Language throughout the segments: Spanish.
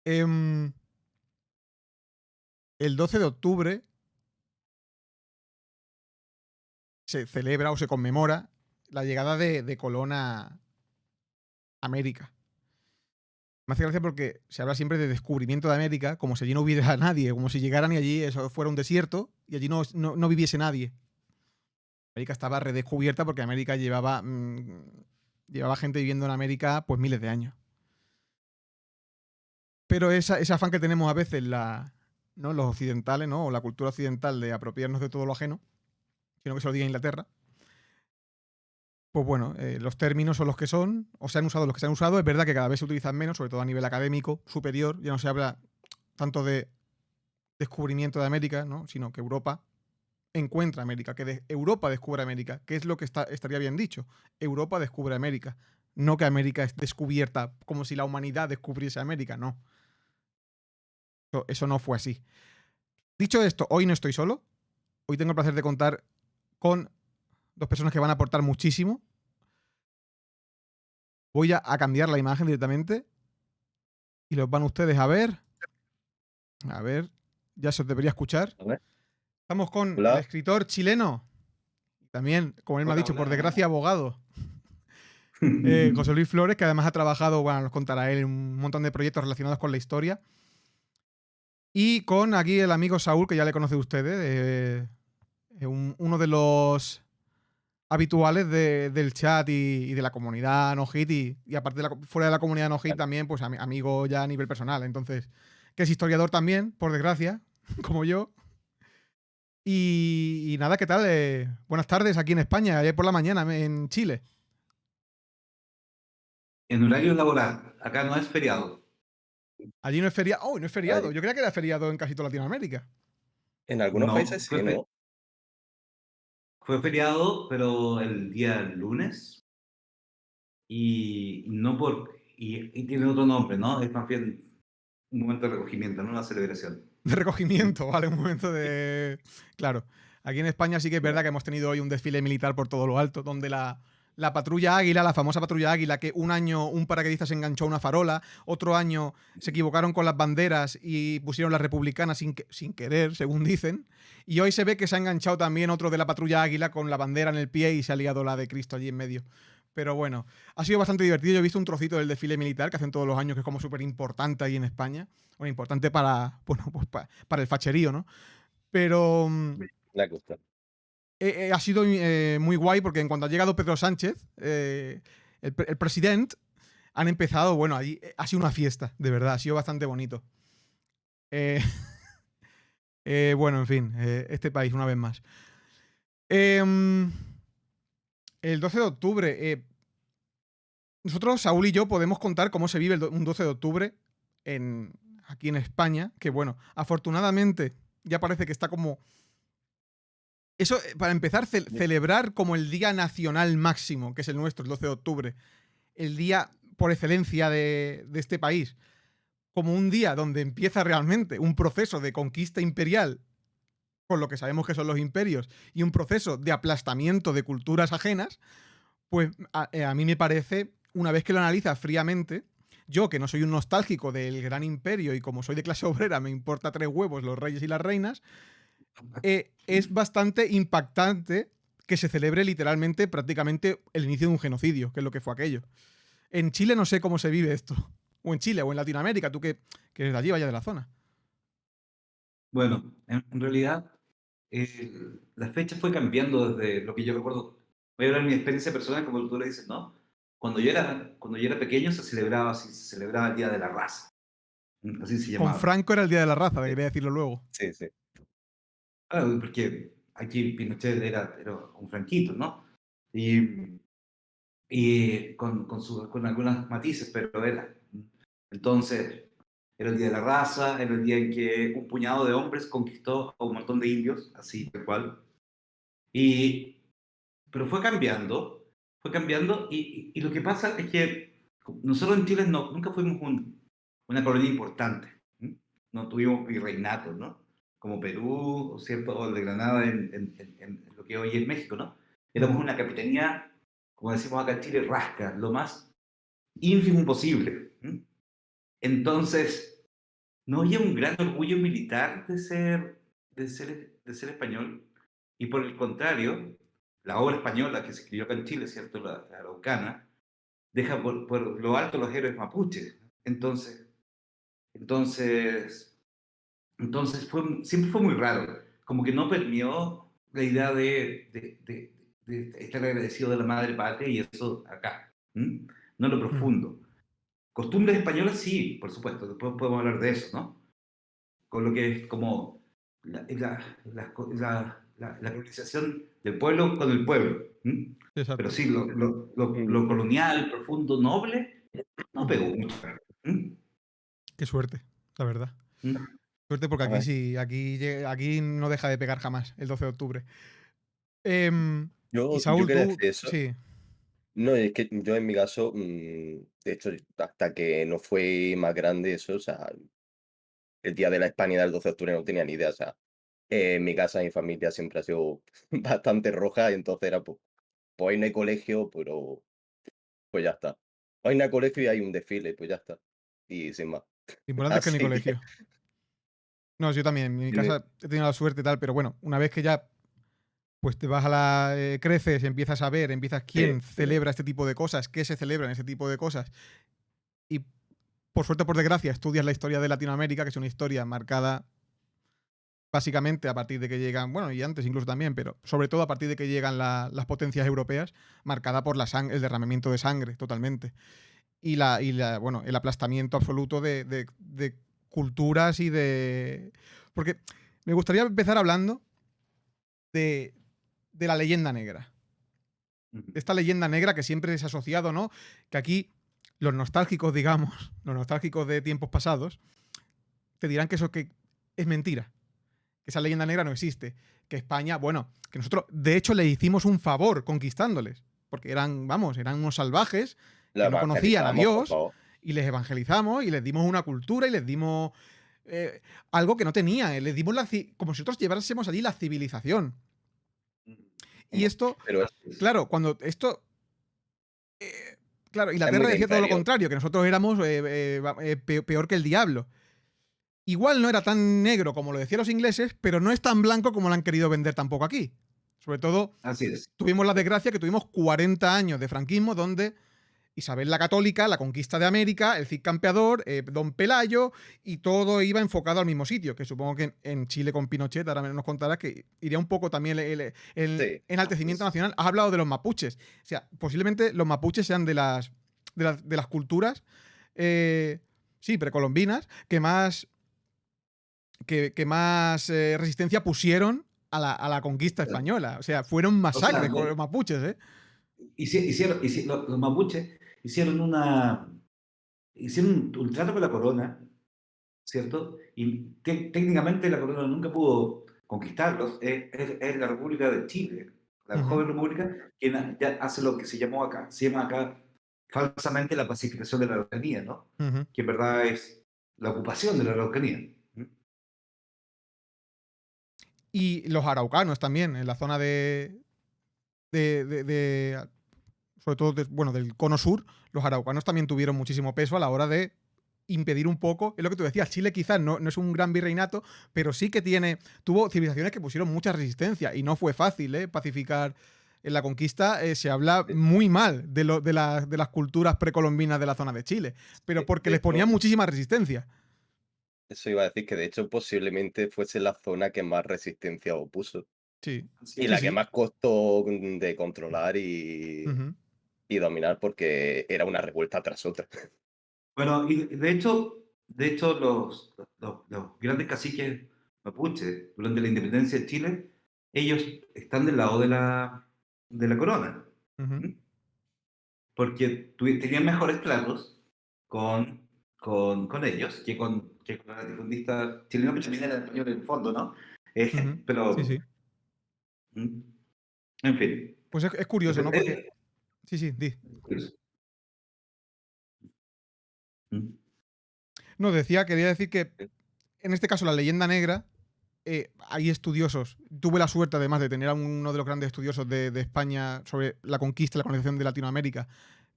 Em, el 12 de octubre se celebra o se conmemora la llegada de Colón a América. Me hace gracia porque se habla siempre de descubrimiento de América, como si allí no hubiera nadie, como si llegaran y allí eso fuera un desierto y allí no viviese nadie. América estaba redescubierta porque América llevaba gente viviendo en América pues miles de años. Pero ese afán que tenemos a veces ¿no? Los occidentales, ¿no? O la cultura occidental de apropiarnos de todo lo ajeno, sino que se lo diga Inglaterra, pues bueno, los términos son los que son, o se han usado los que se han usado. Es verdad que cada vez se utilizan menos, sobre todo a nivel académico superior. Ya no se habla tanto de descubrimiento de América, ¿no? Sino que Europa encuentra América, que Europa descubre América, que es lo que estaría bien dicho. Europa descubre América, no que América es descubierta como si la humanidad descubriese América, no. Eso no fue así. Dicho esto, hoy no estoy solo. Hoy tengo el placer de contar con dos personas que van a aportar muchísimo. Voy a cambiar la imagen directamente y los van ustedes a ver. A ver, ya se os debería escuchar. A ver, Estamos con el hola. escritor chileno, también, como él me ha Hola, dicho, por hola. desgracia, abogado, José Luis Flores, que además ha trabajado, bueno, nos contará él, un montón de proyectos relacionados con la historia. Y con aquí el amigo Saúl, que ya le conoce ustedes, uno de los habituales del chat y de la comunidad no hit y aparte fuera de la comunidad no hit también, pues amigo ya a nivel personal. Entonces, que es historiador también, por desgracia, como yo. Y nada, ¿qué tal? Buenas tardes aquí en España, ayer por la mañana en Chile. En horario laboral, acá no es feriado. Allí no es feriado. Oh, no es feriado. Ay, Yo creía que era feriado en casi toda Latinoamérica. en algunos No, países sí, ¿no? fue feriado, pero el día lunes y no por y tiene otro nombre, ¿no? Es más bien un momento de recogimiento, no una celebración. De recogimiento, ¿vale? Un momento de. Claro. Aquí en España sí que es verdad Ya. que hemos tenido hoy un desfile militar por todo lo alto, donde la patrulla Águila, la famosa patrulla Águila, que un año un paracaidista se enganchó a una farola, otro año se equivocaron con las banderas y pusieron la republicana sin querer, según dicen, y hoy se ve que se ha enganchado también otro de la patrulla Águila con la bandera en el pie y se ha liado la de Cristo allí en medio. Pero bueno, ha sido bastante divertido. Yo he visto un trocito del desfile militar que hacen todos los años, que es como súper importante ahí en España. Bueno, importante para, bueno, pues para el facherío, ¿no? Pero La gusta. ha sido muy guay porque en cuanto ha llegado Pedro Sánchez, el presidente, han empezado, bueno, allí ha sido una fiesta, de verdad, ha sido bastante bonito. Eh, bueno, en fin, este país, una vez más. El 12 de octubre, nosotros, Saúl y yo, podemos contar cómo se vive un 12 de octubre aquí en España, que bueno, afortunadamente ya parece que está como. Eso, para empezar, celebrar como el día nacional máximo, que es el nuestro, el 12 de octubre, el día por excelencia de este país, como un día donde empieza realmente un proceso de conquista imperial, con lo que sabemos que son los imperios, y un proceso de aplastamiento de culturas ajenas, pues a mí me parece, una vez que lo analizas fríamente, yo que no soy un nostálgico del gran imperio y como soy de clase obrera me importa tres huevos los reyes y las reinas, es bastante impactante que se celebre literalmente prácticamente el inicio de un genocidio, que es lo que fue aquello. En Chile no sé cómo se vive esto. O en Chile, o en Latinoamérica, tú que eres de allí, vaya de la zona. Bueno, en realidad la fecha fue cambiando desde lo que yo recuerdo. Voy a hablar de mi experiencia personal, como tú le dices, ¿no? Cuando yo era pequeño se celebraba así, se celebraba el Día de la Raza, así se Con llamaba. Franco era el Día de la Raza, Sí, debería decirlo luego. sí, sí. Claro, porque aquí Pinochet era un franquito, ¿no? Y con algunos matices, pero era. Entonces, era el Día de la Raza, era el día en que un puñado de hombres conquistó a un montón de indios, así tal cual. Y, pero fue cambiando, y lo que pasa es que nosotros en Chile nunca fuimos una colonia importante, ¿m? No tuvimos virreinatos, ¿no? Como Perú, ¿cierto? O el de Granada en lo que hoy es México, ¿no? Éramos Ujú. una capitanía, como decimos acá en Chile, rasca, lo más ínfimo posible. ¿M? Entonces, no había un gran orgullo militar de ser español, y por el contrario, la obra española que se escribió acá en Chile, ¿cierto? La Araucana, deja por lo alto los héroes mapuches. Entonces, entonces, entonces siempre fue muy raro, como que no permeó la idea de estar agradecido de la madre patria y eso acá, ¿m? No lo Ujú. profundo. Costumbres españolas sí, por supuesto, después podemos hablar de eso, ¿no? Con lo que es como la colonización del pueblo con el pueblo. ¿M? Pero Exacto. sí, Mm, lo colonial, profundo, noble, no Ujú. pegó mucho. ¿M? Qué suerte, la verdad. ¿M? Suerte porque a aquí ver, sí, aquí no deja de pegar jamás el 12 de octubre. Em, y yo Saúl, quería tú, decir eso. sí, No, es que yo en mi caso, de hecho, hasta que no fue más grande eso, o sea, el día de la Hispanidad del 12 de octubre no tenía ni idea, o sea, en mi casa, mi familia siempre ha sido bastante roja, y entonces era, pues hoy no hay colegio, pero pues ya está. Hoy no hay colegio y hay un desfile, pues ya está. Y sin más. lo importante es que no hay Así que, colegio. No, yo también, en mi dime, casa he tenido la suerte y tal, pero bueno, una vez que ya pues te vas a la. Creces, empiezas a ver, empiezas sí, quién celebra este tipo de cosas, qué se celebra en ese tipo de cosas. Y por suerte, por desgracia, estudias la historia de Latinoamérica, que es una historia marcada básicamente a partir de que llegan, bueno, y antes incluso también, pero sobre todo a partir de que llegan las potencias europeas, marcada por el derramamiento de sangre, totalmente. Bueno, el aplastamiento absoluto de culturas y de. Porque me gustaría empezar hablando de, de la leyenda negra. ¿M? Esta leyenda negra que siempre es asociado, ¿no? Que aquí los nostálgicos, digamos, los nostálgicos de tiempos pasados, te dirán que eso que es mentira, que esa leyenda negra no existe, que España, bueno, que nosotros de hecho le hicimos un favor conquistándoles, porque eran, vamos, eran unos salvajes la que no conocían a evangelizamos, por Dios favor. y les evangelizamos y les dimos una cultura y les dimos algo que no tenían, les dimos como si nosotros llevásemos allí la civilización. Y ¿M? esto, Pero claro, cuando esto Eh, claro, es muy Inglaterra de decía todo lo imperio. contrario, que nosotros éramos peor que el diablo. Igual no era tan negro como lo decían los ingleses, pero no es tan blanco como lo han querido vender tampoco aquí. Sobre todo, Así es. tuvimos la desgracia que tuvimos 40 años de franquismo donde Isabel la Católica, la conquista de América, el Cid Campeador, Don Pelayo, y todo iba enfocado al mismo sitio, que supongo que en Chile con Pinochet, ahora nos contarás que iría un poco también el Sí, enaltecimiento nacional. Has hablado de los mapuches. O sea, posiblemente los mapuches sean de las culturas, eh, sí, precolombinas, que más resistencia pusieron a la conquista española. O sea, fueron O sea, masacres con los mapuches, ¿eh? los mapuches hicieron un trato con la corona, ¿cierto? Y técnicamente la corona nunca pudo conquistarlos. Es la República de Chile, la Ujú, joven república, quien ya hace lo que se llama acá falsamente la pacificación de la Araucanía, ¿no? ujú. Que en verdad es la ocupación de la Araucanía. Y los araucanos también, en la zona de sobre todo, bueno, del cono sur, los araucanos también tuvieron muchísimo peso a la hora de impedir un poco, es lo que tú decías, Chile quizás no es un gran virreinato, pero sí que tuvo civilizaciones que pusieron mucha resistencia y no fue fácil pacificar. En la conquista se habla muy mal de las culturas precolombinas de la zona de Chile, pero sí. porque De les ponían hecho, muchísima resistencia. eso iba a decir que de hecho posiblemente fuese la zona que más resistencia opuso. Sí, Así Y sí, la es. que sí. más costó de controlar Ujú, y dominar porque era una revuelta tras otra. Bueno, y de hecho los grandes caciques mapuches durante la independencia de Chile, ellos están del lado de la corona. ujú, ¿M? Porque tenían mejores tratos con, con ellos que con los latifundistas chilenos, que también eran españoles en el fondo, ¿no? ujú. Sí, Pero, sí. ¿m? En fin. Pues es curioso, Entonces, ¿no? Porque. Sí, sí, di. curioso. ¿M? No, quería decir que en este caso la leyenda negra, hay estudiosos. Tuve la suerte además de tener a uno de los grandes estudiosos de España sobre la conquista y la colonización de Latinoamérica,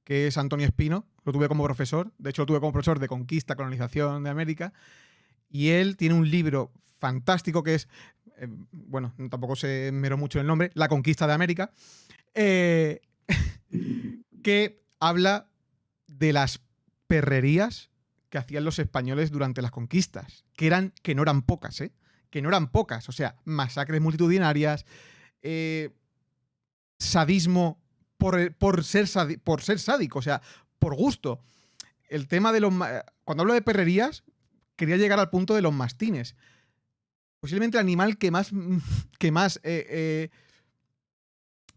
que es Antonio Espino. Lo tuve como profesor. De hecho, lo tuve como profesor de conquista, colonización de América. Y él tiene un libro fantástico que es, bueno, tampoco se esmeró mucho el nombre, La conquista de América, que habla de las perrerías que hacían los españoles durante las conquistas, que no eran pocas, que no eran pocas, o sea, masacres multitudinarias, sadismo por ser sádico, o sea, por gusto. El tema de cuando hablo de perrerías, quería llegar al punto de los mastines. Posiblemente el animal que más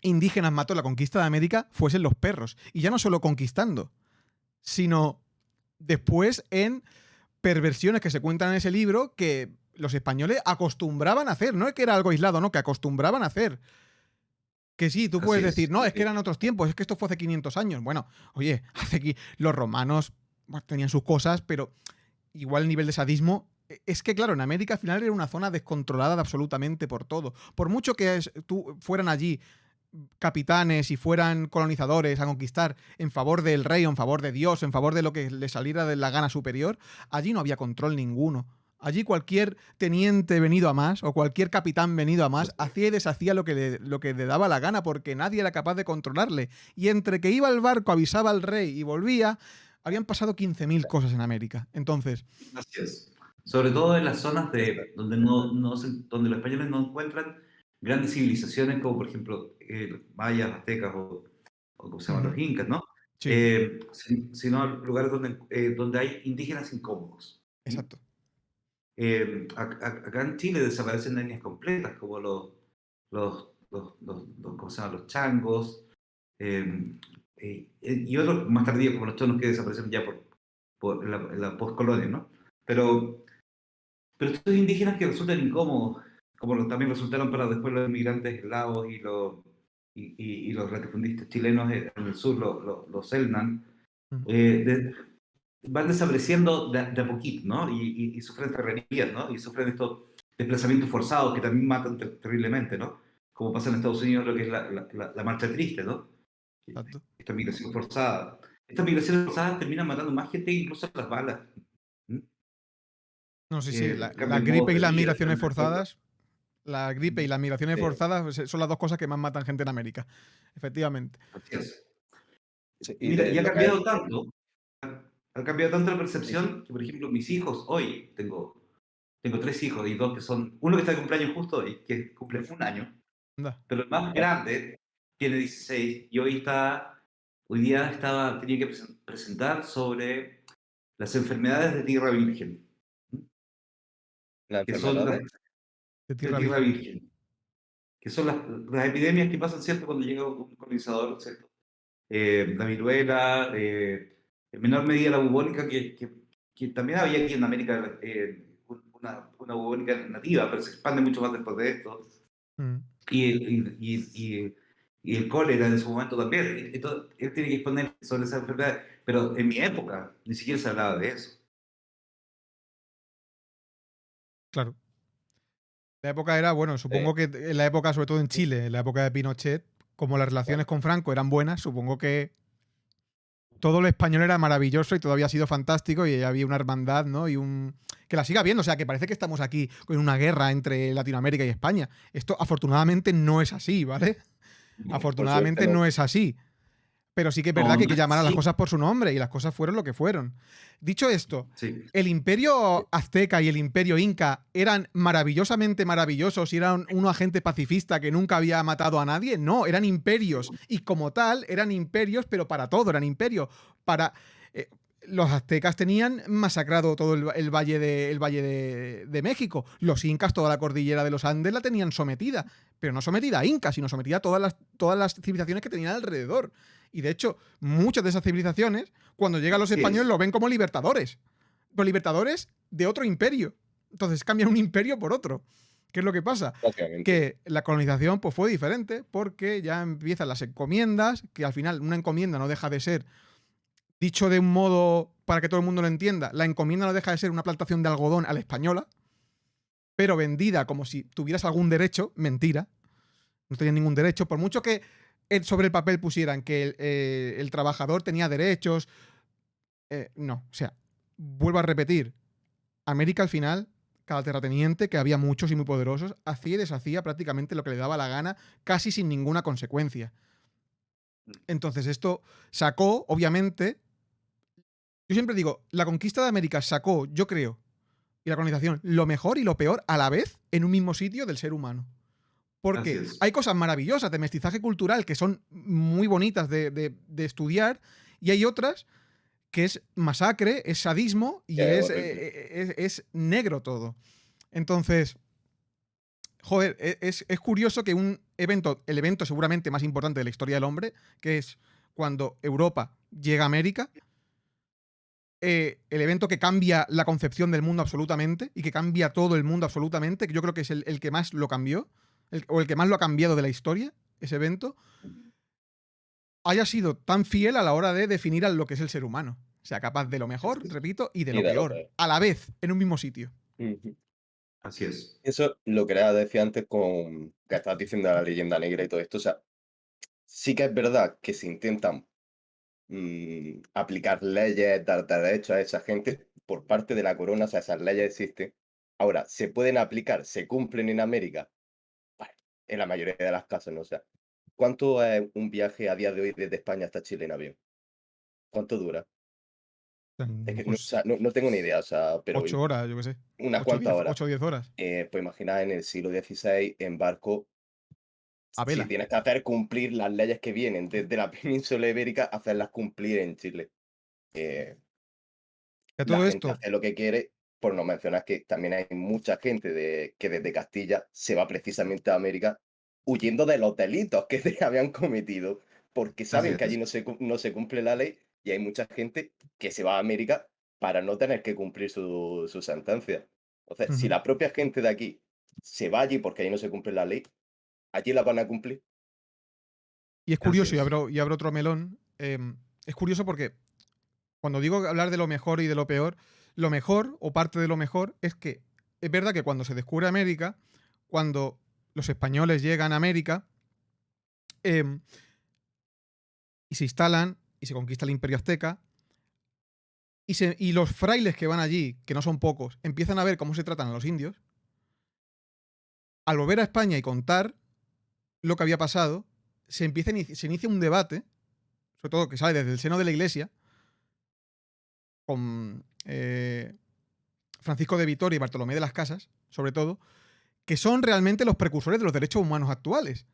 indígenas mató en la conquista de América fuesen los perros. Y ya no solo conquistando, sino después en perversiones que se cuentan en ese libro que los españoles acostumbraban a hacer. No es que era algo aislado, no, que acostumbraban a hacer. Que sí, tú puedes decir, no, es que eran otros tiempos, es que esto fue hace 500 años. Bueno, oye, hace aquí los romanos tenían sus cosas, pero igual el nivel de sadismo. Es que, claro, en América al final era una zona descontrolada absolutamente por todo. Por mucho que fueran allí capitanes y fueran colonizadores a conquistar en favor del rey, o en favor de Dios, en favor de lo que le saliera de la gana superior, allí no había control ninguno. Allí cualquier teniente venido a más o cualquier capitán venido a más hacía y deshacía lo que le daba la gana porque nadie era capaz de controlarle. Y entre que iba al barco, avisaba al rey y volvía, habían pasado 15.000 cosas en América. Entonces... Así es. Sobre todo en las zonas donde donde los españoles no encuentran grandes civilizaciones como por ejemplo mayas, aztecas o como se llaman los incas, ¿no? Sí. Sino lugares donde hay indígenas incómodos. Exacto. Acá en Chile desaparecen etnias completas como ¿cómo se llaman? Los changos y otros más tardíos como los chonos que desaparecen ya en la postcolonia, ¿no? Pero estos indígenas que resultan incómodos, como también resultaron para después los inmigrantes eslavos y los latifundistas chilenos en el sur, los Selknam, van desapareciendo de a poquito, ¿no? Y sufren terrerías, ¿no? Y sufren estos desplazamientos forzados que también matan terriblemente, ¿no? Como pasa en Estados Unidos, lo que es la marcha triste, ¿no? Exacto. Esta migración forzada. Estas migraciones forzadas terminan matando más gente que incluso las balas. No, sí. La gripe y las migraciones forzadas. La gripe y las migraciones forzadas son las dos cosas que más matan gente en América. Efectivamente. Así es. Sí, Mira, y ha cambiado tanto. Ha cambiado tanto la percepción que, por ejemplo, mis hijos, hoy tengo 3 hijos y 2 que son. Uno que está de cumpleaños justo hoy, que cumple 1 año. Anda. Pero el más grande tiene 16 y hoy día tenía que presentar sobre las enfermedades de tierra virgen. ¿La Que son enfermedad de tierra virgen. Que son las epidemias que pasan, ¿cierto? Cuando llega un colonizador, ¿cierto? La viruela, en menor medida la bubónica, que también había aquí en América una bubónica nativa, pero se expande mucho más después de esto. Y el cólera en su momento también. Entonces, él tiene que exponer sobre esa enfermedad. Pero en mi época ni siquiera se hablaba de eso. Claro. La época era, bueno, supongo que en la época, sobre todo en Chile, en la época de Pinochet, como las relaciones con Franco eran buenas, supongo que todo lo español era maravilloso y todavía ha sido fantástico y había una hermandad, ¿no? Que la siga habiendo, o sea, que parece que estamos aquí con una guerra entre Latinoamérica y España. Esto afortunadamente no es así, ¿vale? Afortunadamente no es así. Pero sí que es verdad que hay que llamar a las cosas por su nombre y las cosas fueron lo que fueron. Dicho esto, el imperio azteca y el imperio inca eran maravillosamente maravillosos y eran un agente pacifista que nunca había matado a nadie. No, eran imperios y como tal eran imperios, pero para todo eran imperios. Los aztecas tenían masacrado todo el valle de México. Los incas, toda la cordillera de los Andes la tenían sometida, pero no sometida a incas, sino sometida a todas las civilizaciones que tenían alrededor. Y de hecho, muchas de esas civilizaciones, cuando llegan los españoles, lo ven como libertadores. Los libertadores de otro imperio. Entonces cambian un imperio por otro. ¿Qué es lo que pasa? Que la colonización pues, fue diferente porque ya empiezan las encomiendas, que al final una encomienda no deja de ser, dicho de un modo para que todo el mundo lo entienda, la encomienda no deja de ser una plantación de algodón a la española, pero vendida como si tuvieras algún derecho. Mentira. No tenía ningún derecho, por mucho que sobre el papel pusieran que el trabajador tenía derechos. No, o sea, vuelvo a repetir, América al final, cada terrateniente, que había muchos y muy poderosos, hacía y deshacía prácticamente lo que le daba la gana, casi sin ninguna consecuencia. Entonces esto sacó, obviamente, yo siempre digo, la conquista de América sacó, yo creo, y la colonización, lo mejor y lo peor a la vez en un mismo sitio del ser humano. Así Porque es. hay cosas maravillosas de mestizaje cultural que son muy bonitas de estudiar, y hay otras que es masacre, es sadismo y Que es es, horrible. es negro todo. Entonces, joder, es curioso que el evento seguramente más importante de la historia del hombre, que es cuando Europa llega a América, el evento que cambia la concepción del mundo absolutamente y que cambia todo el mundo absolutamente, que yo creo que es el que más lo cambió, o el que más lo ha cambiado de la historia, ese evento, haya sido tan fiel a la hora de definir a lo que es el ser humano. O sea, capaz de lo mejor, repito, y de Y lo de lo peor, peor. a la vez, en un mismo sitio. Ujú. Así es. Eso lo que era decía antes con que estabas diciendo de la leyenda negra y todo esto. O sea, sí que es verdad que se intentan aplicar leyes, dar derechos a esa gente por parte de la corona. O sea, esas leyes existen. Ahora, ¿se pueden aplicar? ¿Se cumplen en América? Bueno, en la mayoría de las casas, ¿no? O sea, ¿cuánto es un viaje a día de hoy desde España hasta Chile en avión? ¿Cuánto dura? Es que no, o Pues sea, no tengo ni idea, o sea, pero 8 horas, yo qué sé. unas 8 cuantas 10, horas. 8 o 10 horas. Pues imagina en el siglo XVI en barco, A si vela. tienes que hacer cumplir las leyes que vienen desde la península ibérica, hacerlas cumplir en Chile. Eh, Que a la todo gente esto, hace lo que quiere, por no mencionar que también hay mucha gente que desde Castilla se va precisamente a América huyendo de los delitos que se habían cometido, porque Así saben que allí es. no se cumple la ley y hay mucha gente que se va a América para no tener que cumplir su sentencia. Entonces, si ujú. la propia gente de aquí se va allí porque allí no se cumple la ley, allí la van a cumplir. Y es Así curioso, y es. abro otro melón, es curioso porque cuando digo hablar de lo mejor y de lo peor, lo mejor, o parte de lo mejor, es que es verdad que cuando se descubre América, cuando los españoles llegan a América, em, y se instalan, y se conquista el Imperio Azteca, y los frailes que van allí, que no son pocos, empiezan a ver cómo se tratan a los indios, al volver a España y contar lo que había pasado, se inicia un debate, sobre todo que sale desde el seno de la Iglesia, con Francisco de Vitoria y Bartolomé de las Casas, sobre todo, que son realmente los precursores de los derechos humanos actuales.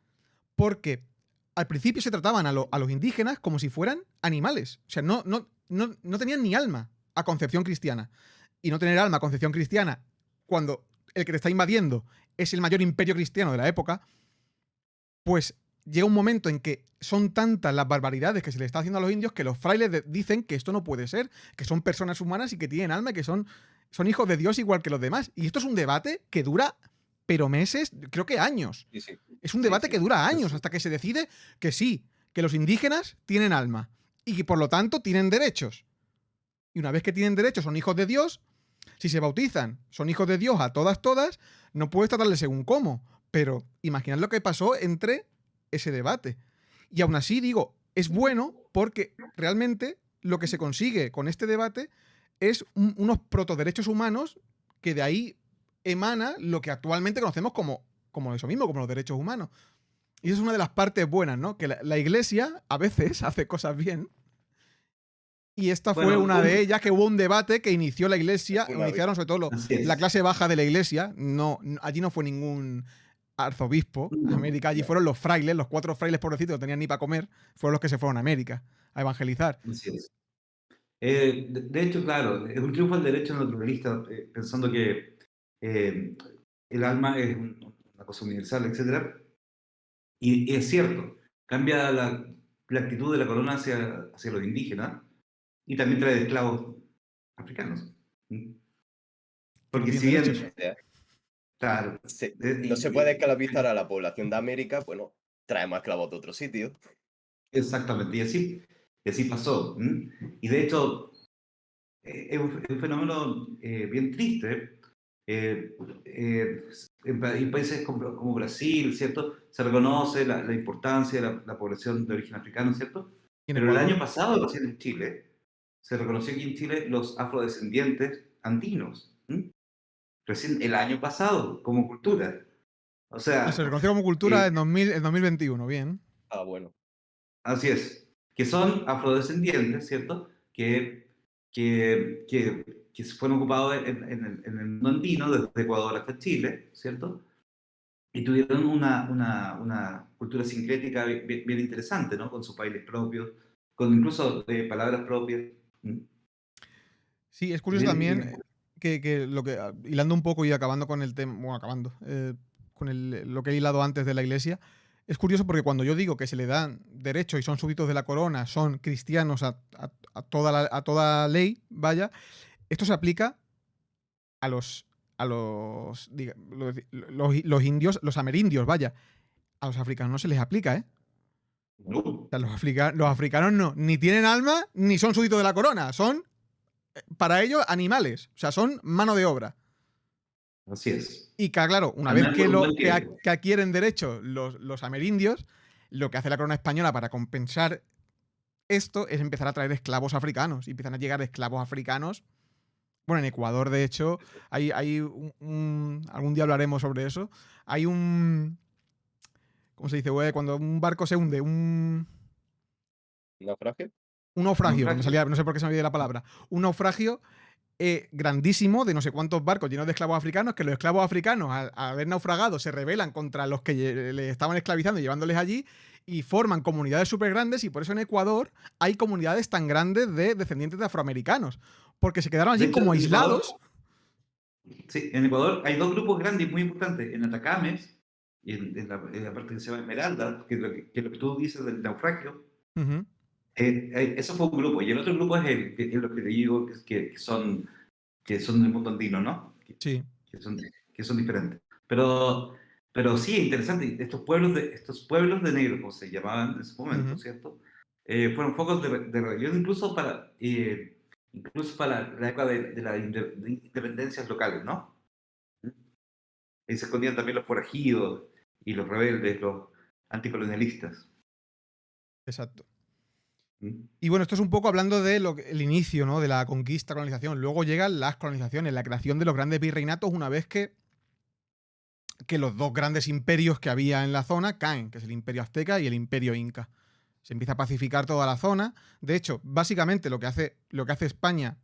Porque al principio se trataban a los indígenas como si fueran animales. O sea, no tenían ni alma a concepción cristiana. Y no tener alma a concepción cristiana cuando el que te está invadiendo es el mayor imperio cristiano de la época, pues llega un momento en que son tantas las barbaridades que se le está haciendo a los indios que los frailes dicen que esto no puede ser, que son personas humanas y que tienen alma y que son hijos de Dios igual que los demás. Y esto es un debate que dura, pero meses, creo que años. Sí, sí, Es un sí, debate que sí. dura años Así. hasta que se decide que sí, que los indígenas tienen alma y que por lo tanto tienen derechos. Y una vez que tienen derechos son hijos de Dios, si se bautizan, son hijos de Dios a todas, no puedes tratarles según cómo. Pero imaginad lo que pasó entre ese debate. Y aún así digo, es bueno porque realmente lo que se consigue con este debate es unos protoderechos humanos que de ahí emana lo que actualmente conocemos como eso mismo, como los derechos humanos. Y esa es una de las partes buenas, ¿no? Que la Iglesia a veces hace cosas bien. Y esta fue Bueno, una de ellas, que hubo un debate que inició la Iglesia, o Una vez. iniciaron sobre todo así la es. clase baja de la Iglesia. Allí no fue ningún arzobispo a No, América, allí No. fueron los frailes, los 4 frailes pobrecitos que no tenían ni para comer, fueron los que se fueron a América a evangelizar. así es. De hecho, claro, es un triunfo del derecho naturalista, pensando que eh, el alma es una cosa universal, etcétera. Y es cierto, cambia la actitud de la corona hacia los indígenas y también trae esclavos africanos. ¿Mm? Que no Porque tienen si derechos. bien, claro, No se puede esclavizar a la población de América, bueno, traemos esclavos de otro sitio. exactamente, y así pasó. ¿Mm? Y de hecho, es un fenómeno bien triste. En países como Brasil, ¿cierto? Se reconoce la importancia de la población de origen africano, ¿cierto? Y en Pero el año Ecuador, pasado, recién en Chile, se reconoció aquí en Chile los afrodescendientes andinos. ¿Mm? Recién el año pasado, como cultura. O Se sea, reconoció como cultura eh, en 2021, bien. Ah, bueno. así es, que son afrodescendientes, ¿cierto? Que se fueron ocupados en el mundo andino, desde Ecuador hasta Chile, ¿cierto? Y tuvieron una cultura sincrética bien interesante, ¿no? Con sus bailes propios, con incluso palabras propias. ¿Mm? Sí, es curioso Bien, también bien. que lo que, hilando un poco y acabando con el tema, bueno, acabando, con lo que he hilado antes de la iglesia, es curioso porque cuando yo digo que se le dan derechos y son súbditos de la corona, son cristianos a toda ley, vaya, esto se aplica a los indios, los amerindios, vaya. A los africanos no se les aplica, ¿eh? O No, sea, los africanos no, ni tienen alma, ni son súbditos de la corona, son, para ellos, animales, o sea, son mano de obra. así es. Y que, claro, una Al vez menos que, por un buen tiempo. que adquieren derechos los amerindios, lo que hace la corona española para compensar esto es empezar a traer esclavos africanos. Y empiezan a llegar esclavos africanos. Bueno, en Ecuador, de hecho, hay algún día hablaremos sobre eso. Hay un... ¿Cómo se dice, güey? Cuando un barco se hunde, ¿Naufragio? un naufragio, que me Naufragio. salía, no sé por qué se me olvidó la palabra. Un naufragio grandísimo de no sé cuántos barcos llenos de esclavos africanos, que los esclavos africanos, al haber naufragado, se rebelan contra los que les estaban esclavizando y llevándoles allí y forman comunidades súper grandes y por eso en Ecuador hay comunidades tan grandes de descendientes de afroamericanos, porque se quedaron De allí hecho, como en Ecuador, aislados. sí, en Ecuador hay dos grupos grandes y muy importantes, en Atacames y en la parte que se llama Esmeralda, que es lo que tú dices del naufragio. Ujú. Eso fue un grupo, y el otro grupo es, es lo que te digo, que son del mundo andino, ¿no? Sí. Que son, que son diferentes. Pero sí, interesante, estos pueblos de negros, como se llamaban en ese momento, Ujú. ¿cierto? Fueron focos de rebelión incluso para la época de las independencias locales, ¿no? Y se escondían también los forajidos y los rebeldes, los anticolonialistas. Exacto. ¿Mm? Y bueno, esto es un poco hablando de el inicio, ¿no? De la conquista, colonización. Luego llegan las colonizaciones, la creación de los grandes virreinatos una vez que los dos grandes imperios que había en la zona caen, que es el imperio azteca y el imperio inca. Se empieza a pacificar toda la zona. De hecho, básicamente lo que hace España,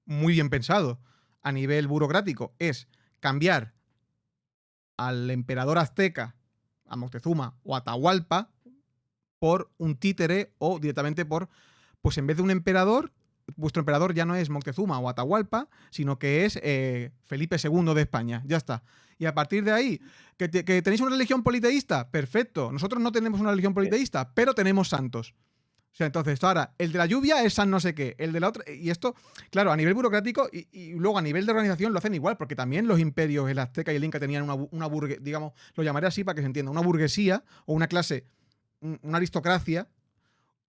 muy bien pensado a nivel burocrático, es cambiar al emperador azteca, a Moctezuma o a Atahualpa, por un títere o directamente por, pues en vez de un emperador, vuestro emperador ya no es Moctezuma o Atahualpa, sino que es Felipe II de España. Ya está. Y a partir de ahí, que tenéis una religión politeísta, perfecto. Nosotros no tenemos una religión politeísta, pero tenemos santos. O sea, entonces, ahora, el de la lluvia es San no sé qué, el de la otra. Y esto, claro, a nivel burocrático y luego a nivel de organización lo hacen igual, porque también los imperios, el azteca y el inca, tenían una burguesía, digamos, lo llamaré así para que se entienda, una burguesía o una clase, una aristocracia.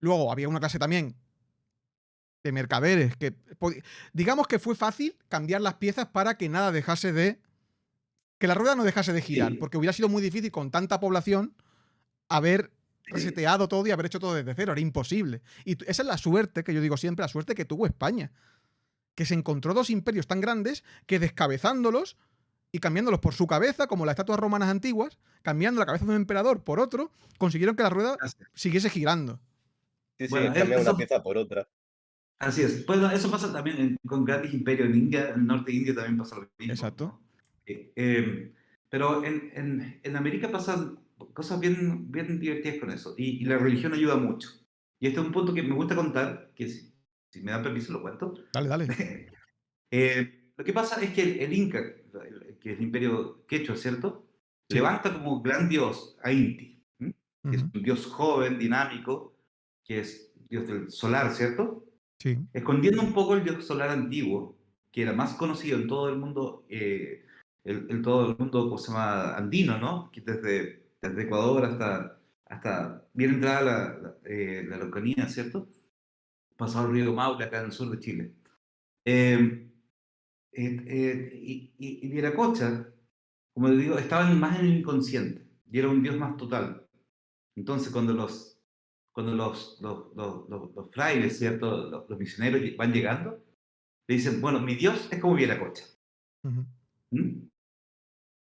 Luego había una clase también de mercaderes que digamos que fue fácil cambiar las piezas para que nada dejase de que la rueda no dejase de girar, Sí, porque hubiera sido muy difícil con tanta población haber sí. reseteado todo y haber hecho todo desde cero, era imposible. Y esa es la suerte que yo digo siempre, la suerte que tuvo España, que se encontró dos imperios tan grandes que descabezándolos y cambiándolos por su cabeza, como las estatuas romanas antiguas, cambiando la cabeza de un emperador por otro, consiguieron que la rueda Así, siguiese girando. Sí, sí, bueno, cambia una eso, pieza por otra. así es. Bueno, eso pasa también con grandes imperios. En India, en el norte de India también pasa lo mismo, Exacto. ¿no? Pero en América pasan cosas bien divertidas con eso. Y la religión ayuda mucho. Y este es un punto que me gusta contar, que si me dan permiso lo cuento. Dale, dale. Lo que pasa es que el Inca, que es el imperio quechua, ¿cierto? Sí. Levanta como gran dios a Inti, ¿m? Que es Ujú. un dios joven, dinámico, que es dios del solar, ¿cierto? Sí. Escondiendo un poco el dios solar antiguo, que era más conocido en todo el mundo, en todo el mundo, ¿cómo se llama? Andino, ¿no? Que desde Ecuador hasta bien entrada la Araucanía, ¿cierto? Pasado el río Maule, acá en el sur de Chile. Eh, y Viracocha, como les digo, estaba más en el inconsciente y era un dios más total. Entonces, cuando los frailes, ¿cierto? Los misioneros van llegando, le dicen, bueno, mi dios es como Viracocha. Ujú. ¿Mm?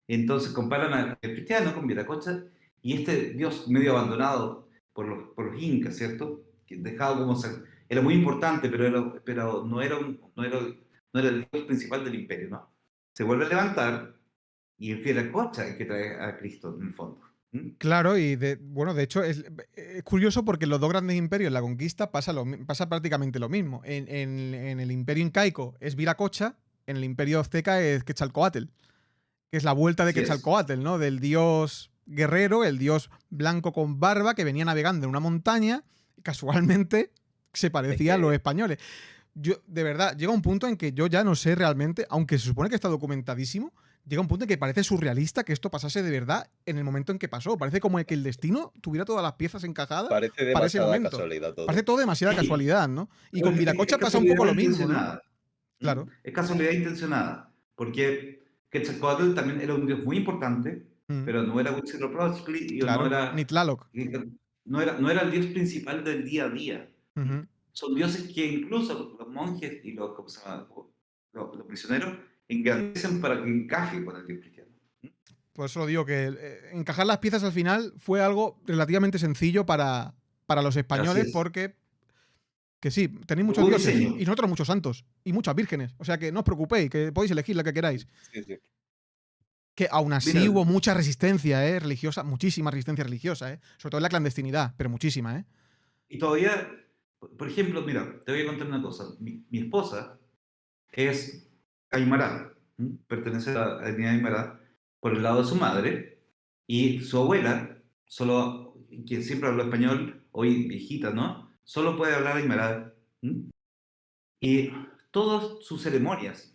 Entonces comparan al cristiano con Viracocha y este dios medio abandonado por los incas, ¿cierto? Que dejado como ser, era muy importante, pero no era el dios principal del imperio, ¿no? Se vuelve a levantar y es Viracocha el que trae a Cristo en el fondo. ¿Mm? Claro, y bueno, de hecho es curioso porque en los dos grandes imperios en la conquista pasa prácticamente lo mismo. En el imperio incaico es Viracocha, en el imperio azteca es Quetzalcóatl, que es la vuelta de Así es. Quetzalcóatl, ¿no? Del dios guerrero, el dios blanco con barba que venía navegando en una montaña y casualmente se Es parecía a los que españoles. Yo, de verdad, llega un punto en que yo ya no sé realmente, aunque se supone que está documentadísimo, llega un punto en que parece surrealista que esto pasase de verdad en el momento en que pasó. Parece como que el destino tuviera todas las piezas encajadas parece para ese demasiada momento. casualidad Parece todo. todo demasiada casualidad, ¿no? Y con Es Viracocha pasa un casualidad poco no lo mismo, ¿no? intencionada. ¿Mm? Claro. Es casualidad intencionada, porque Quetzalcóatl también era un dios muy importante, Mm, pero no era Huitzilopochtli y claro. Ni Tlaloc. no era el dios principal del día a día. ¿Mm? Ujú. Son dioses que incluso los monjes y ¿cómo se llama? Los prisioneros engrandecen para que encaje con el dios cristiano. ¿Mm? Por eso lo digo, que encajar las piezas al final fue algo relativamente sencillo para los Así españoles es. porque que sí, tenéis muchos Hubo dioses diseño. y nosotros muchos santos y muchas vírgenes. O sea que no os preocupéis, que podéis elegir la que queráis. Sí, sí. Que aún Mira, así hubo mucha resistencia religiosa, muchísima resistencia religiosa, sobre todo en la clandestinidad, pero muchísima. y todavía, por ejemplo, mira, te voy a contar una cosa. Mi esposa es aymara, ¿m? Pertenece a la etnia aymara por el lado de su madre, y su abuela, solo, quien siempre habló español, hoy viejita, ¿no? Solo puede hablar aymara. ¿M? Y todas sus ceremonias,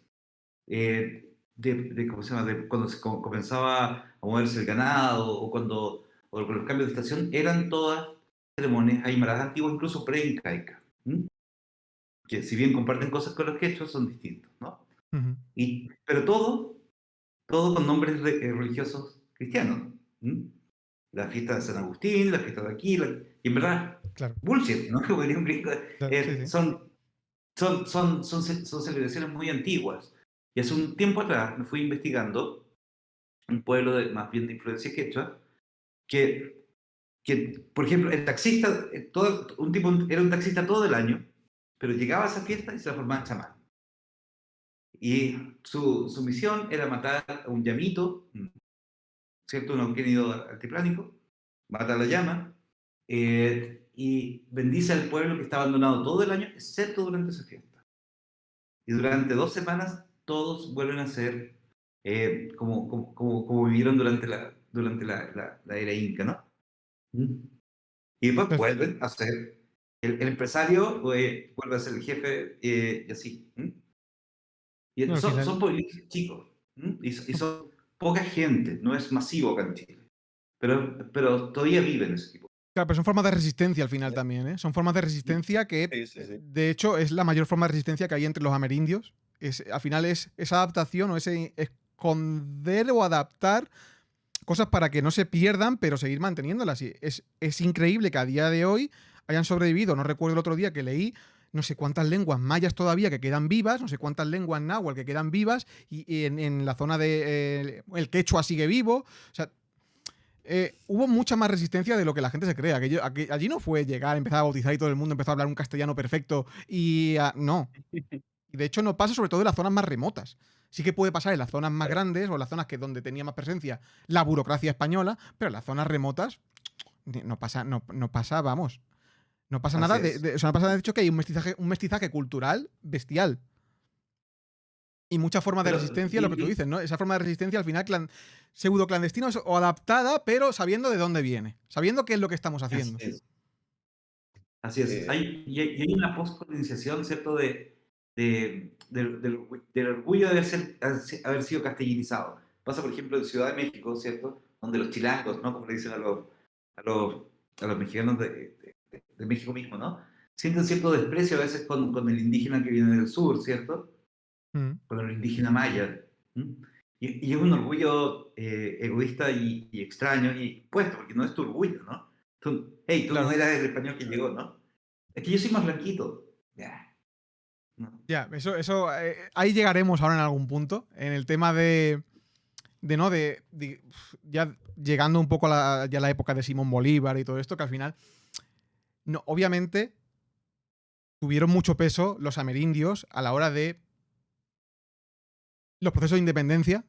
¿cómo se llama? De cuando comenzaba a moverse el ganado o con los cambios de estación, eran todas ceremonias aymaras antiguas, incluso pre-incaicas, ¿m? Que si bien comparten cosas con los quechos, son distintos, ¿no? Ujú. Pero todo con nombres religiosos cristianos. ¿M? La fiesta de San Agustín, la fiesta de aquí, y en verdad, Claro, bullshit, ¿no? Como diría un gringo, claro, sí, sí. son celebraciones muy antiguas. Y hace un tiempo atrás me fui investigando un pueblo más bien de influencia quechua, que, por ejemplo, el taxista, un tipo era un taxista todo el año, pero llegaba a esa fiesta y se transformaba en chamán. Y su misión era matar a un llamito, ¿cierto? Un auquénido altiplánico, mata a la llama y bendice al pueblo que está abandonado todo el año, excepto durante esa fiesta. Y durante 2 semanas todos vuelven a ser como vivieron durante la era inca, ¿no? ¿Mm? Y después Perf- vuelven a ser el empresario, vuelve a ser el jefe y así. Y no, al son final. pueblitos chicos. Y son poca gente, no es masivo acá en Chile. Pero todavía viven ese tipo. Claro, pero son formas de resistencia al final también, ¿eh? Son formas de resistencia que, Sí, sí, sí. de hecho, es la mayor forma de resistencia que hay entre los amerindios. Al final es esa adaptación o ese esconder o adaptar cosas para que no se pierdan, pero seguir manteniéndolas. Y es increíble que a día de hoy hayan sobrevivido. No recuerdo el otro día que leí no sé cuántas lenguas mayas todavía que quedan vivas, no sé cuántas lenguas náhuatl que quedan vivas, y en la zona de el quechua sigue vivo. O sea, hubo mucha más resistencia de lo que la gente se cree. Allí no fue llegar, empezar a bautizar y todo el mundo empezó a hablar un castellano perfecto y no. Y de hecho no pasa sobre todo en las zonas más remotas. Sí que puede pasar en las zonas más Claro. grandes o en las zonas donde tenía más presencia la burocracia española, pero en las zonas remotas no pasa, no pasa, vamos. No pasa Así nada es. o sea, no pasa nada de hecho que hay un mestizaje cultural bestial. Y muchas formas de Pero, resistencia, lo que tú dices, ¿no? Esa forma de resistencia al final pseudo clandestina o adaptada, pero sabiendo de dónde viene, sabiendo qué es lo que estamos así haciendo. es. Así es. Eh, Y hay una postcolonización, ¿cierto? Del orgullo de haber sido castellanizado. Pasa, por ejemplo, en Ciudad de México, ¿cierto? Donde los chilangos, ¿no? Como le dicen a los, a los mexicanos de México mismo, ¿no? Sienten cierto desprecio a veces con el indígena que viene del sur, ¿cierto? Mm, Con el indígena maya. ¿M? Y es un orgullo egoísta y extraño y puesto, porque no es tu orgullo, ¿no? Hey, tú no claro. eras el español que llegó, ¿no? Es que yo soy más blanquito. Ya. ¿no? Ya, eso ahí llegaremos ahora en algún punto, en el tema ¿no? Ya llegando un poco a ya la época de Simón Bolívar y todo esto, que al final, no, obviamente, tuvieron mucho peso los amerindios a la hora de los procesos de independencia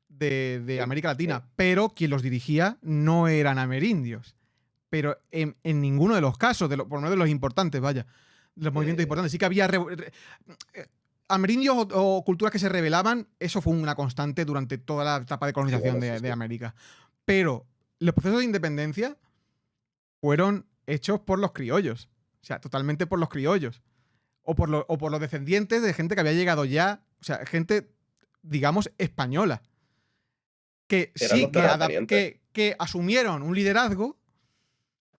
de América Latina, pero quien los dirigía no eran amerindios. Pero en ninguno de los casos, por lo menos de los importantes, vaya, de los movimientos importantes, sí que había amerindios o culturas que se rebelaban, eso fue una constante durante toda la etapa de colonización de América. Pero los procesos de independencia fueron hechos por los criollos. O sea, totalmente por los criollos. O por los descendientes de gente que había llegado ya, o sea, gente, digamos, española. Que Eran sí, los terratenientes. que asumieron un liderazgo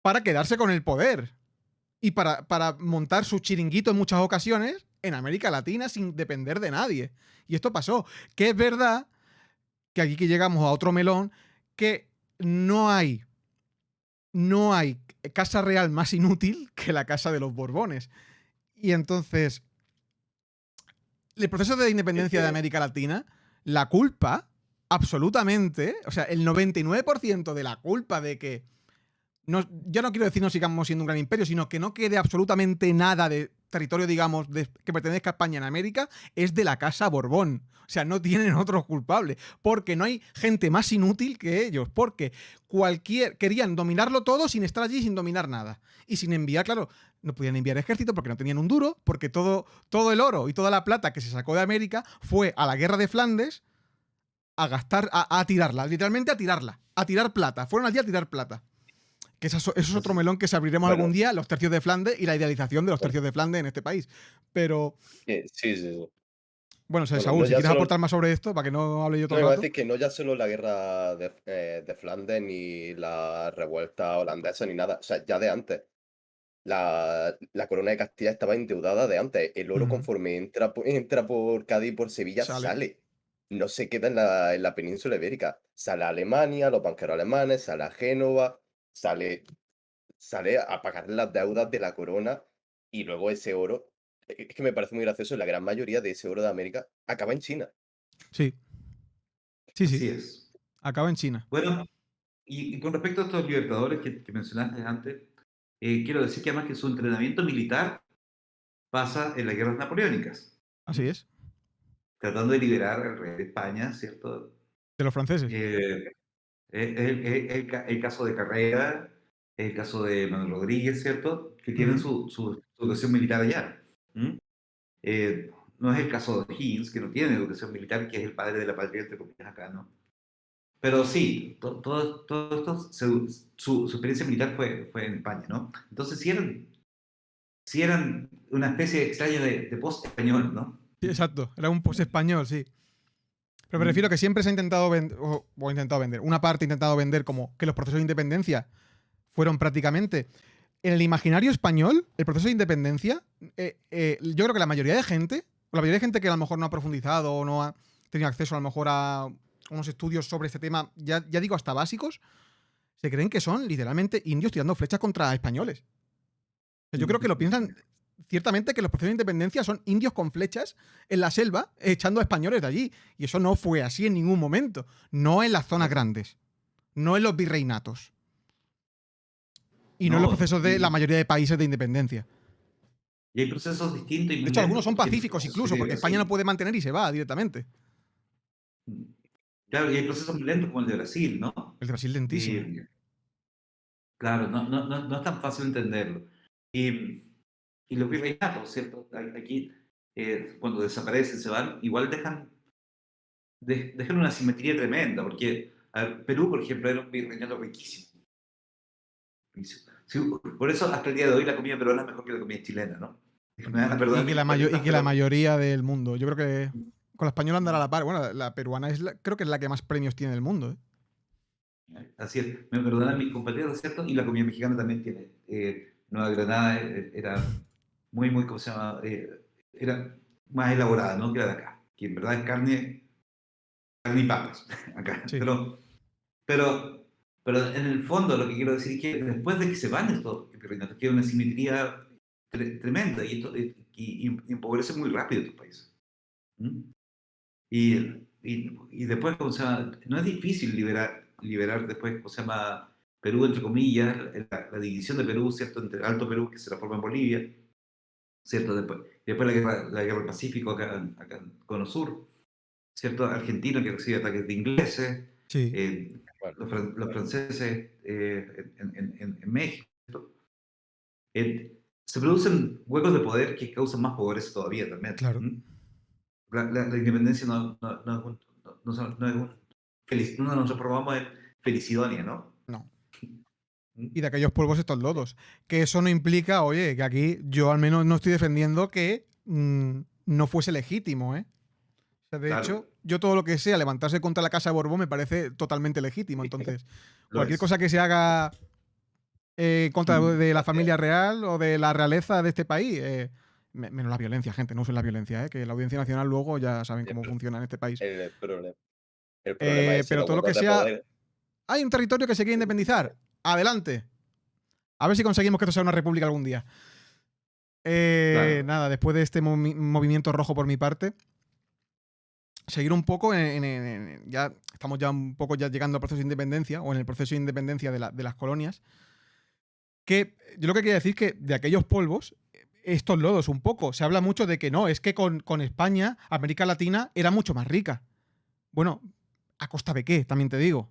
para quedarse con el poder. Y para montar su chiringuito en muchas ocasiones en América Latina sin depender de nadie. Y esto pasó. Que es verdad que aquí que llegamos a otro melón, que no hay casa real más inútil que la casa de los Borbones. Y entonces, el proceso de independencia de América Latina, la culpa, absolutamente, o sea, el 99% de la culpa de que no, yo no quiero decir no sigamos siendo un gran imperio, sino que no quede absolutamente nada de territorio, digamos, que pertenezca a España en América, es de la Casa Borbón. O sea, no tienen otros culpables. Porque no hay gente más inútil que ellos. Porque querían dominarlo todo sin estar allí, sin dominar nada. Y sin enviar, claro, no podían enviar ejército porque no tenían un duro, porque todo el oro y toda la plata que se sacó de América fue a la guerra de Flandes a gastar, a tirarla, literalmente a tirarla, a tirar plata. Fueron allí a tirar plata. Que eso es otro melón que se abriremos algún día, los tercios de Flandes y la idealización de los tercios de Flandes en este país. Pero, Sí. bueno, Bueno, Saúl, no si ya quieres solo, aportar más sobre esto, para que no hable yo todo no el iba a rato. decir que no ya solo la guerra de Flandes ni la revuelta holandesa ni nada, o sea, ya de antes. La corona de Castilla estaba endeudada de antes. El oro, conforme entra por Cádiz y por Sevilla, Sale. sale. No se queda en la península ibérica. Sale a Alemania, los banqueros alemanes, sale a Génova, sale a pagar las deudas de la corona y luego ese oro. Es que me parece muy gracioso, la gran mayoría de ese oro de América acaba en China. Sí, sí. Así es. Acaba en China. Bueno, y con respecto a estos libertadores que mencionaste antes, quiero decir que además que su entrenamiento militar pasa en las guerras napoleónicas, Así es. tratando de liberar al rey de España, ¿cierto? De los franceses. El caso de Carrera, el caso de Manuel Rodríguez, ¿cierto? Que tienen su educación militar allá. ¿Mm? No es el caso de Higgins, que no tiene educación militar, que es el padre de la patria, entre comillas, acá, ¿no? Pero sí, todo esto, su experiencia militar fue en España, ¿no? Entonces sí eran una especie extraña de post-español, ¿no? Sí, exacto. Era un post español, sí. Pero me refiero Mm. que siempre se ha intentado vender, una parte ha intentado vender como que los procesos de independencia fueron prácticamente. En el imaginario español, el proceso de independencia, yo creo que la mayoría de gente, o la mayoría de gente que a lo mejor no ha profundizado o no ha tenido acceso a lo mejor a unos estudios sobre este tema, ya digo hasta básicos, se creen que son literalmente indios tirando flechas contra españoles. O sea, yo creo que lo piensan ciertamente que los procesos de independencia son indios con flechas en la selva echando a españoles de allí. Y eso no fue así en ningún momento. No en las zonas grandes. No en los virreinatos. Y no en los No, procesos de la mayoría de países de independencia. y hay procesos distintos y De muy hecho, algunos lentos, son como tiene el pacíficos proceso incluso, de porque España no Brasil. puede mantener y se va directamente. Claro, y hay procesos muy lentos como el de Brasil, ¿no? El de Brasil lentísimo. Y, claro, no es tan fácil entenderlo. Y los virreinatos, ¿cierto? Aquí, cuando desaparecen, se van, igual dejan una simetría tremenda, porque a ver, Perú, por ejemplo, era un virreinato riquísimo. Riquísimo. Sí, por eso hasta el día de hoy la comida peruana es mejor que la comida chilena, ¿no? Me van a perdonar Y que mis la, compatriotas, la pero mayoría del mundo. Yo creo que con la española andará a la par. Bueno, la peruana creo que es la que más premios tiene del mundo. así es, me perdonan mis compatriotas, ¿cierto? Y la comida mexicana también tiene. Nueva Granada era muy, ¿cómo se llama? Era más elaborada, ¿no? Que la de acá, que en verdad es carne y papas acá. Sí. Pero en el fondo lo que quiero decir es que después de que se van estos virreinatos, queda una simetría tremenda. Y y empobrece muy rápido tus países. ¿Mm? Y después, o sea, no es difícil liberar después, o sea, Perú, entre comillas, la división de Perú, ¿cierto? Entre Alto Perú, que se la forma en Bolivia, ¿cierto? Después la guerra del Pacífico acá en Cono Sur, ¿cierto? Argentina, que recibe ataques de ingleses, Sí, los franceses en México. Se producen huecos de poder que causan más pobreza todavía también. claro. ¿Mm? La independencia no es un, no es un no nos transformamos en felicidonia, ¿no? No. ¿Mm? Y de aquellos polvos estos lodos. Que eso no implica, oye, que aquí yo al menos no estoy defendiendo que no fuese legítimo, ¿eh? O sea, de Claro. hecho, yo todo lo que sea levantarse contra la Casa de Borbón me parece totalmente legítimo. Entonces, cualquier cosa que se haga contra de la familia real o de la realeza de este país, menos la violencia, gente, no usen la violencia, que la Audiencia Nacional luego ya saben cómo funciona en este país. El problema es si Pero los todo lo que huecos de sea, poder. hay un territorio que se quiere independizar, adelante. A ver si conseguimos que esto sea una república algún día. Claro. Nada, después de este movimiento rojo por mi parte, seguir un poco ya estamos ya un poco ya llegando al proceso de independencia o en el proceso de independencia de las colonias. Que yo lo que quería decir es que de aquellos polvos, estos lodos un poco, se habla mucho de que no, es que con España, América Latina era mucho más rica. Bueno, ¿a costa de qué? También te digo.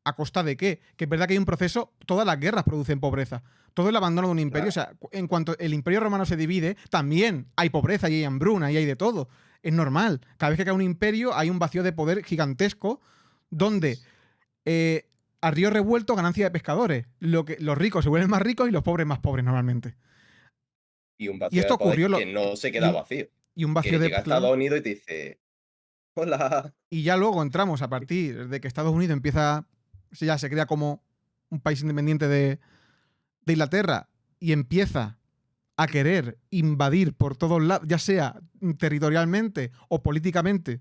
¿A costa de qué? Que es verdad que hay un proceso, todas las guerras producen pobreza. Todo el abandono de un imperio, Claro. o sea, en cuanto el imperio romano se divide, también hay pobreza y hay hambruna y hay de todo. Es normal. Cada vez que cae un imperio hay un vacío de poder gigantesco donde a río revuelto ganancia de pescadores. Los ricos se vuelven más ricos y los pobres más pobres normalmente. Y un Y vacío esto de poder ocurrió que no se queda vacío. y un Que vacío de llega a claro. Estados Unidos y te dice, hola. Y ya luego entramos a partir de que Estados Unidos empieza, ya se crea como un país independiente de Inglaterra y empieza a querer invadir por todos lados, ya sea territorialmente o políticamente,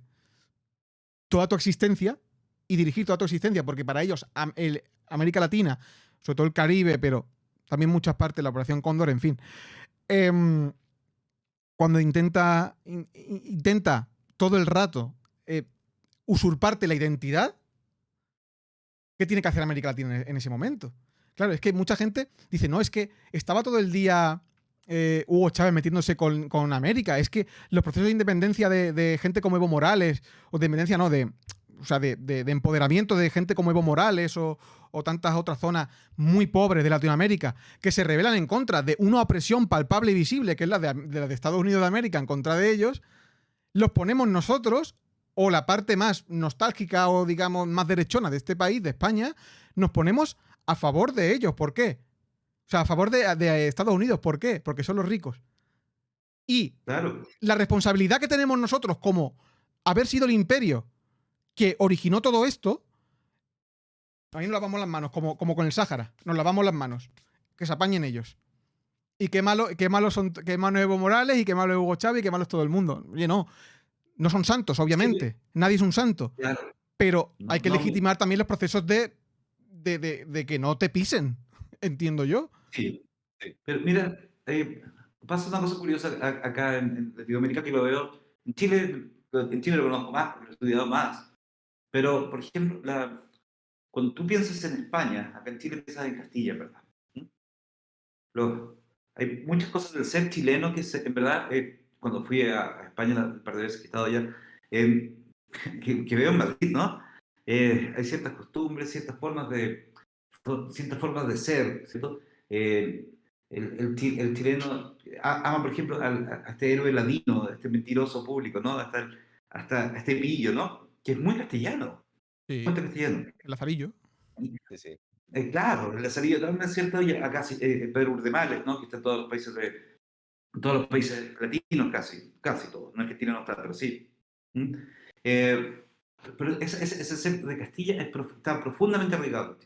toda tu existencia y dirigir toda tu existencia, porque para ellos América Latina, sobre todo el Caribe, pero también muchas partes, la Operación Cóndor, en fin, cuando intenta todo el rato usurparte la identidad, ¿qué tiene que hacer América Latina en ese momento? Claro, es que mucha gente dice, no, es que estaba todo el día Hugo Chávez metiéndose con América. Es que los procesos de independencia de gente como Evo Morales, o de independencia no, de empoderamiento de gente como Evo Morales o tantas otras zonas muy pobres de Latinoamérica, que se rebelan en contra de una opresión palpable y visible, que es la de Estados Unidos de América en contra de ellos, los ponemos nosotros, o la parte más nostálgica o, digamos, más derechona de este país, de España, nos ponemos a favor de ellos. ¿Por qué? O sea, a favor de Estados Unidos. ¿Por qué? Porque son los ricos. Y Claro. la responsabilidad que tenemos nosotros como haber sido el imperio que originó todo esto, a mí nos lavamos las manos, como con el Sáhara. Nos lavamos las manos. Que se apañen ellos. Y qué malo es Evo Morales, y qué malo es Hugo Chávez, y qué malo es todo el mundo. Oye, no son santos, obviamente. Sí. Nadie es un santo. Claro. Pero hay que legitimar también los procesos de que no te pisen, entiendo yo. Sí. Pero mira, pasa una cosa curiosa acá en Latinoamérica que lo veo. En Chile lo conozco más, porque lo he estudiado más. Pero, por ejemplo, cuando tú piensas en España, acá en Chile piensas en Castilla, ¿verdad? Hay muchas cosas del ser chileno que en verdad, cuando fui a España un par de veces que he estado allá, que veo en Madrid, ¿no? Hay ciertas costumbres, ciertas formas de ser, ¿cierto? El chileno ama, por ejemplo, a este héroe ladino, a este mentiroso público, ¿no? Hasta este pillo, ¿no? Que es muy castellano. Sí. Muy castellano. El Lazarillo. Sí. Claro, el Lazarillo también es cierto, y acá Pedro Urdemales, ¿no? Que está en todos los países latinos, casi todos. No es que Argentina no está, pero sí. Pero ese ser de Castilla está profundamente arraigado.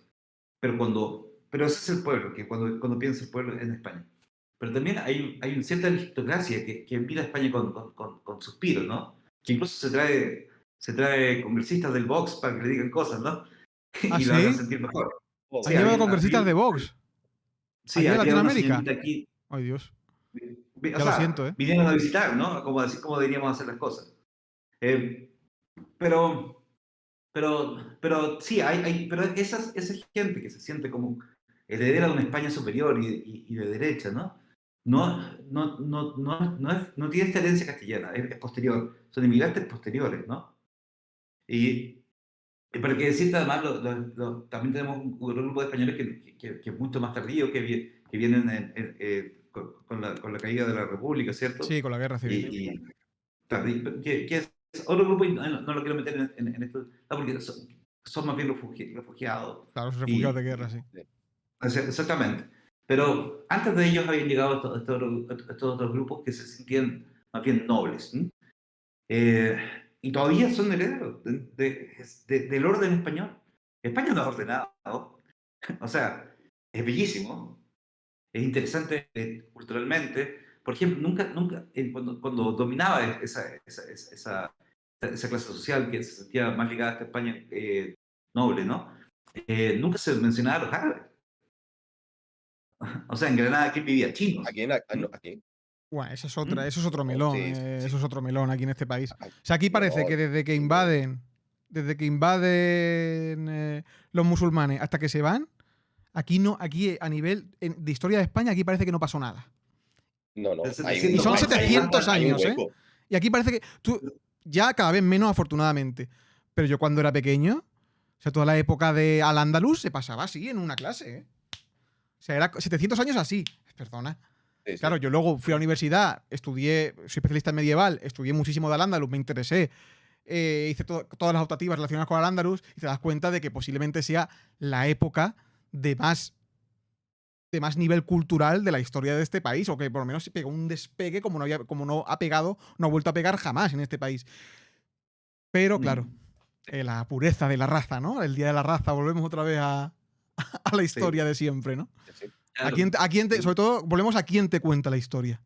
Pero ese es el pueblo, que cuando piensa el pueblo en España. Pero también hay una cierta aristocracia que mira a España con suspiros, ¿no? Que incluso se trae congresistas del Vox para que le digan cosas, ¿no? ¿Ah, y sí? lo hagan sentir mejor. ¿Han llevado congresistas de Vox? Sí, ¿Aquí en había una Latinoamérica? señorita aquí. Ay, Dios. O Ya lo sea, siento, ¿eh? vinieron a visitar, ¿no? Como decir cómo deberíamos hacer las cosas. Eh, pero, pero sí, pero esa gente que se siente como heredera de una España superior y de derecha, ¿no? No tiene esta herencia castellana, es posterior. Son inmigrantes posteriores, ¿no? Y, pero que decirte además, también tenemos un grupo de españoles que es mucho más tardío, que vienen con la caída de la República, ¿cierto? Sí, con la guerra civil. Que es otro grupo, y no lo quiero meter en esto, porque son más bien refugiados. Claro, los refugiados Y, de guerra, sí. exactamente. Pero antes de ellos habían llegado estos otros grupos que se sentían más bien nobles. Y todavía son herederos del orden español. España no es ordenado. O sea, es bellísimo, es interesante culturalmente. Por ejemplo, nunca cuando dominaba esa clase social que se sentía más ligada a esta España noble, ¿no? Nunca se mencionaba a los árabes. O sea, en Granada, ¿quién vivía? Chinos. Aquí, no, aquí. Bueno, eso es ¿Mm? eso es otro No, melón, sí, sí, eso es otro melón aquí en este país. Ay, O sea, aquí parece no, que desde que invaden los musulmanes hasta que se van, aquí a nivel de historia de España, aquí parece que no pasó nada. no, De Y son 700 700 hay un años, ¿eh? hueco. Y aquí parece que ya cada vez menos, afortunadamente. Pero yo cuando era pequeño, o sea, toda la época de Al-Ándalus se pasaba así en una clase, ¿eh? O sea, era 700 años así. Perdona. Sí, sí. Claro, yo luego fui a la universidad, soy especialista en medieval, estudié muchísimo de Al-Ándalus, me interesé, hice todas las optativas relacionadas con Al-Ándalus y te das cuenta de que posiblemente sea la época de más nivel cultural de la historia de este país, o que por lo menos pegó un despegue como no ha pegado, no ha vuelto a pegar jamás en este país. Pero claro, la pureza de la raza, ¿no? El día de la raza, volvemos otra vez a la historia de siempre, ¿no? Sí. Sobre todo, volvemos a quién te cuenta la historia.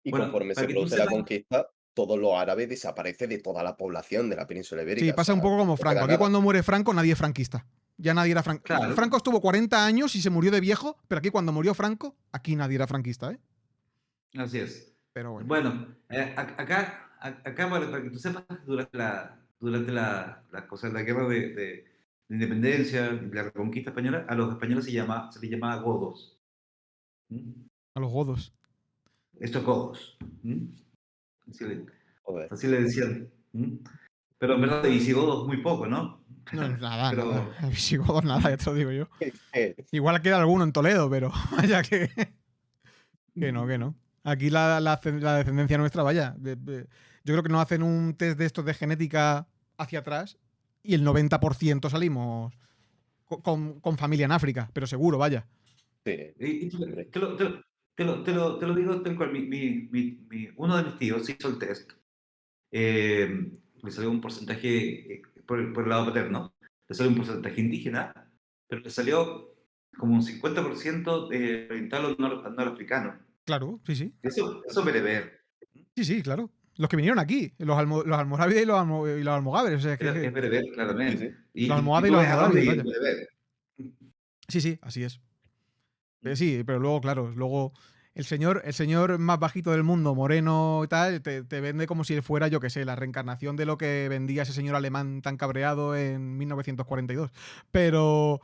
Y Bueno, conforme para se que tú produce la sepas, conquista, todos los árabes desaparecen de toda la población de la península ibérica. Sí, O pasa un sea, poco como no Franco. queda Aquí nada. cuando muere Franco, nadie es franquista. Ya nadie era franquista. claro, Franco estuvo 40 años y se murió de viejo, pero aquí cuando murió Franco, aquí nadie era franquista, ¿eh? así es. Pero bueno. Bueno, acá para que tú sepas, durante la cosa, la guerra de independencia y la reconquista española, a los españoles se les llamaba godos. ¿Mm? A los godos. Estos godos. ¿Mm? Así le, Joder. así le decían. ¿Mm? Pero en verdad de visigodos muy poco, ¿no? No, nada, Pero- nada. Visigodos, nada, ya te lo digo yo. Eh, Igual queda alguno en Toledo, pero vaya que no. Aquí la descendencia nuestra, vaya. Yo creo que nos hacen un test de estos de genética hacia atrás y el 90% salimos con familia en África, pero seguro, vaya. sí, Y hombre. te lo digo tal cual. Uno de mis tíos hizo el test. Le salió un porcentaje por el lado paterno, le salió un porcentaje indígena, pero le salió como un 50% oriental o norafricano. Claro, sí. Eso bereber. Sí, claro. Los que vinieron aquí, los almorávides y los almogáveres. O sea, Es bereber, Sí, claramente. sí. los almohades y tú los ves a dónde almorávides, ir vaya. bereber. Sí, así es. Sí, pero luego, claro, el señor más bajito del mundo, moreno y tal, te vende como si fuera, yo qué sé, la reencarnación de lo que vendía ese señor alemán tan cabreado en 1942. Pero,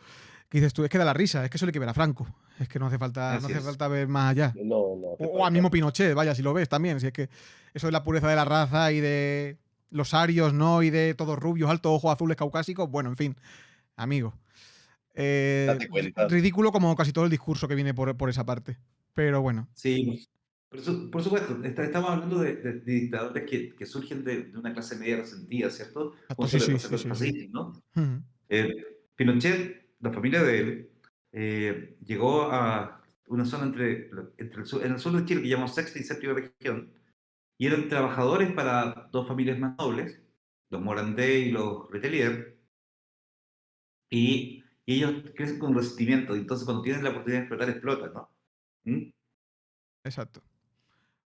¿qué dices tú? Es que da la risa, es que eso le hay que ver a Franco. Es que no hace falta, Así es. ver más allá. No hace O al falta. mismo Pinochet, vaya, si lo ves también. Si es que eso de la pureza de la raza y de los arios, ¿no? Y de todos rubios, altos, ojos azules, caucásicos. Bueno, en fin, amigo. Date cuenta. Ridículo como casi todo el discurso que viene por esa parte. Pero bueno. Sí, por supuesto, estamos hablando de dictadores que surgen de una clase media resentida, ¿cierto? Como Sí, suele pasar con sí. los fascistas, ¿no? Ujú. Pinochet, la familia de él, llegó a una zona en el sur de Chile que llamamos sexta y séptima región, y eran trabajadores para dos familias más nobles, los Morandé y los Letelier, y ellos crecen con resentimiento, y entonces cuando tienen la oportunidad de explotar, explotan, ¿no? ¿Mm? Exacto.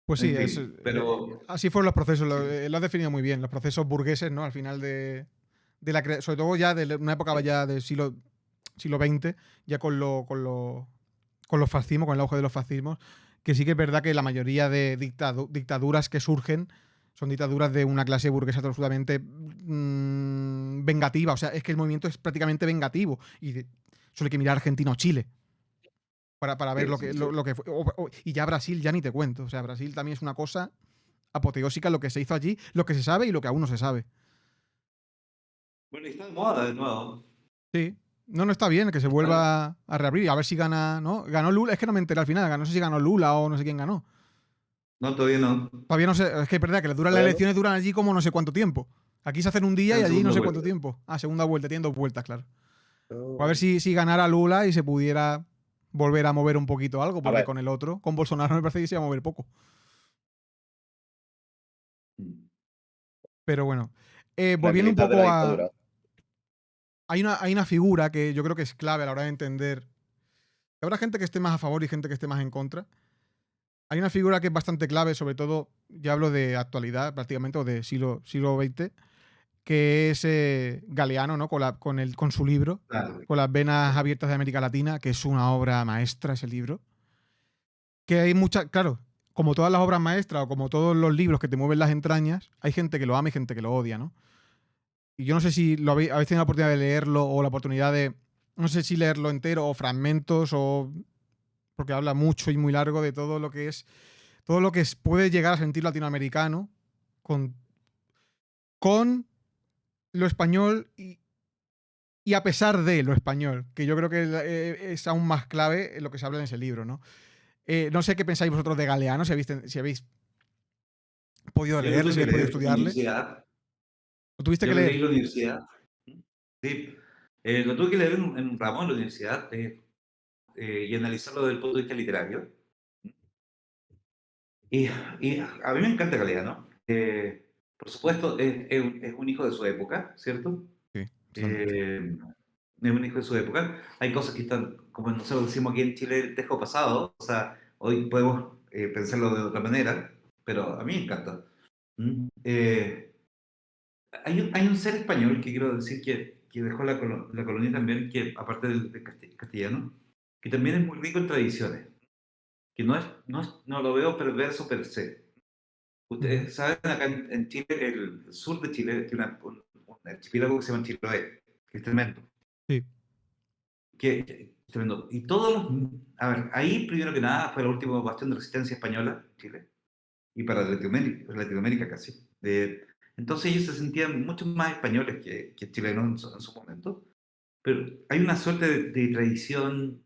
Pues En sí, fin, pero así fueron los procesos. sí, Lo has definido muy bien. Los procesos burgueses, ¿no? Al final de la sobre todo ya de una época ya del siglo XX, ya con los fascismos, con el auge de los fascismos, que sí que es verdad que la mayoría de dictaduras que surgen son dictaduras de una clase burguesa absolutamente vengativa. O sea, es que el movimiento es prácticamente vengativo. Y solo hay que mirar Argentina o Chile para ver Sí, lo sí, que, sí. lo que fue. Y ya Brasil, ya ni te cuento. O sea, Brasil también es una cosa apoteósica lo que se hizo allí, lo que se sabe y lo que aún no se sabe. Bueno, y está de moda de nuevo. Sí. No, no está bien que se vuelva a reabrir y a ver si gana, ¿no? Ganó Lula, es que no me enteré al final, no sé si ganó Lula o no sé quién ganó. No, todavía no. Todavía no sé, es que es verdad que las Bueno, elecciones duran allí como no sé cuánto tiempo. Aquí se hacen un día Está y en allí no segunda sé vuelta. cuánto tiempo. Ah, segunda vuelta, tienen 2 vueltas, claro. Pues a ver no. si ganara Lula y se pudiera volver a mover un poquito algo, A porque ver, con el otro, con Bolsonaro me parece que se iba a mover poco. Pero bueno, las volviendo un grietas de la poco a... dictadura. Hay una figura que yo creo que es clave a la hora de entender. Habrá gente que esté más a favor y gente que esté más en contra. Hay una figura que es bastante clave, sobre todo, ya hablo de actualidad prácticamente, o de siglo XX, que es Galeano, ¿no? Con su libro, Claro. con las venas abiertas de América Latina, que es una obra maestra ese libro. Que hay muchas, claro, como todas las obras maestras o como todos los libros que te mueven las entrañas, hay gente que lo ama y gente que lo odia, ¿no? Y yo no sé si habéis tenido la oportunidad de leerlo o la oportunidad de, no sé si leerlo entero o fragmentos o... porque habla mucho y muy largo de todo lo que puede llegar a sentir latinoamericano con, con lo español y a pesar de lo español, que yo creo que es aún más clave en lo que se habla en ese libro, ¿no? No sé qué pensáis vosotros de Galeano, si habéis podido Yo lo leerle, tuve si que habéis podido leer en la estudiarle. universidad. ¿Lo tuviste que Yo lo leí leer? en la universidad. Sí. Lo tuve que leer en un ramo en la universidad y analizarlo desde el punto de vista literario. Y a mí me encanta Galeano. Por supuesto, es un hijo de su época, ¿cierto? Sí, totalmente. Eh, es un hijo de su época. Hay cosas que están, como nosotros decimos aquí en Chile, dejo pasado. O sea, hoy podemos pensarlo de otra manera, pero a mí me encanta. ¿Mm? Hay un ser español que quiero decir que dejó la colonia también, que aparte del castellano, que también es muy rico en tradiciones, que no lo veo perverso per se. Ujú. Ustedes saben, acá en Chile, el sur de Chile, tiene un archipiélago que se llama Chiloé, que es tremendo. Sí, Tremendo. Y todos los... A ver, ahí primero que nada fue la última bastión de resistencia española, Chile, y para Latinoamérica casi. Entonces ellos se sentían mucho más españoles que chilenos en su momento, pero hay una suerte de tradición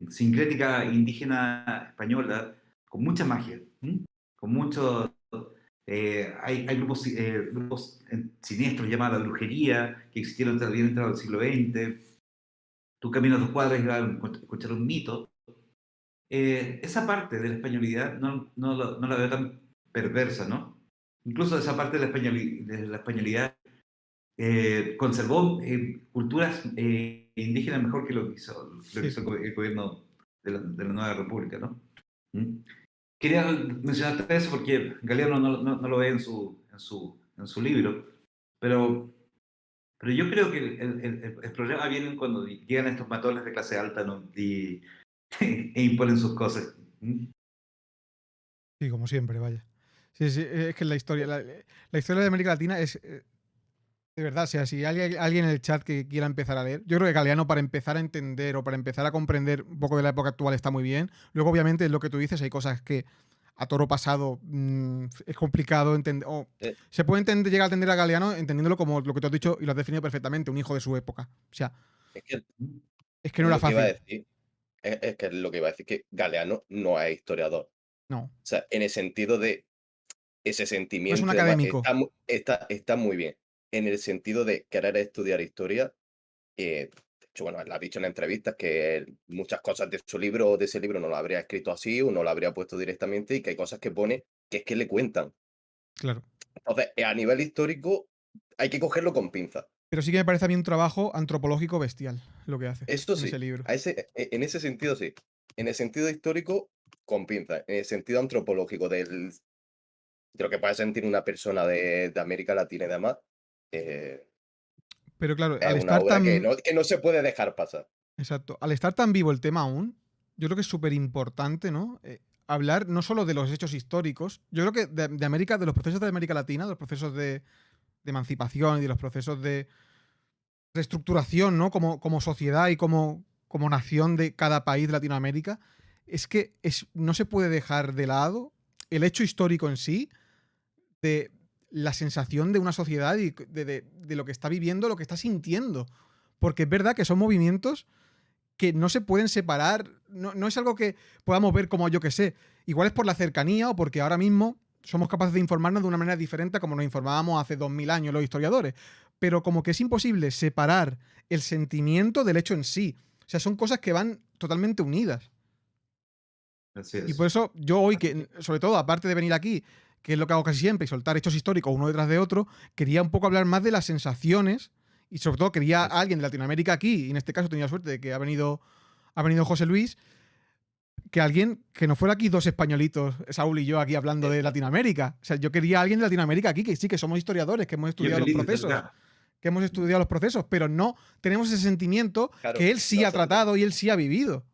sincrética indígena española con mucha magia, ¿m? Con mucho... hay grupos siniestros llamados la brujería que existieron bien entrado el siglo XX. Tú caminas 2 cuadras y vas a escuchar un mito. Esa parte de la españolidad no la veo tan perversa, ¿no? Incluso esa parte de la españolidad conservó culturas indígenas mejor que lo que sí. hizo el gobierno de la nueva república, ¿no? ¿Mm? Quería mencionarte eso porque Galeano no lo ve en su libro, pero, pero yo creo que el problema viene cuando llegan estos matones de clase alta, ¿no? E imponen sus cosas. ¿Mm? Sí, como siempre, vaya. Sí, sí, es que la historia de América Latina es, de verdad, o sea, si hay alguien en el chat que quiera empezar a leer, yo creo que Galeano para empezar a entender o para empezar a comprender un poco de la época actual está muy bien. Luego, obviamente, es lo que tú dices, hay cosas que a toro pasado es complicado entender. Eh, Se puede llegar a entender a Galeano entendiéndolo como lo que tú has dicho y lo has definido perfectamente, un hijo de su época. O sea, es que ¿Mm? es que no es era lo que iba a fácil. decir. Es que es lo que iba a decir, que Galeano no es historiador. O No, sea, en el sentido de ese no es un sentimiento y demás, académico. está muy bien. En el sentido de querer estudiar historia, de hecho, bueno, él ha dicho en entrevistas que muchas cosas de su libro o de ese libro no lo habría escrito así o no lo habría puesto directamente y que hay cosas que pone que es que le cuentan. Claro. Entonces, a nivel histórico, hay que cogerlo con pinzas. Pero sí que me parece a mí un trabajo antropológico bestial lo que hace Eso en ese sí, libro. en ese sentido sí. En el sentido histórico, con pinzas. En el sentido antropológico de lo que puede sentir una persona de América Latina y demás, eh, Pero claro, es una obra que no se puede dejar pasar. exacto, al estar tan vivo el tema aún, yo creo que es súper importante, ¿no? Hablar no solo de los hechos históricos, yo creo que de América, de los procesos de América Latina, de los procesos de emancipación y de los procesos de reestructuración, ¿no? Como sociedad y como nación de cada país de Latinoamérica, es que no se puede dejar de lado el hecho histórico en sí, de la sensación de una sociedad y de lo que está viviendo, lo que está sintiendo. Porque es verdad que son movimientos que no se pueden separar, no es algo que podamos ver como yo que sé. Igual es por la cercanía o porque ahora mismo somos capaces de informarnos de una manera diferente a como nos informábamos hace 2000 años los historiadores. Pero como que es imposible separar el sentimiento del hecho en sí. O sea, son cosas que van totalmente unidas. Así Y por es. eso yo hoy, que sobre todo, aparte de venir aquí, que es lo que hago casi siempre, y soltar hechos históricos uno detrás de otro, quería un poco hablar más de las sensaciones y sobre todo quería a Eso. alguien de Latinoamérica aquí, y en este caso tenía suerte de que ha venido José Luis, que alguien que no fuera aquí dos españolitos, Saúl y yo aquí hablando de Latinoamérica. O sea, yo quería a alguien de Latinoamérica aquí, que sí, que somos historiadores, que hemos Yo estudiado los feliz de estar procesos, acá. pero no tenemos ese sentimiento Claro, que él sí ha nosotros, tratado y él sí ha vivido.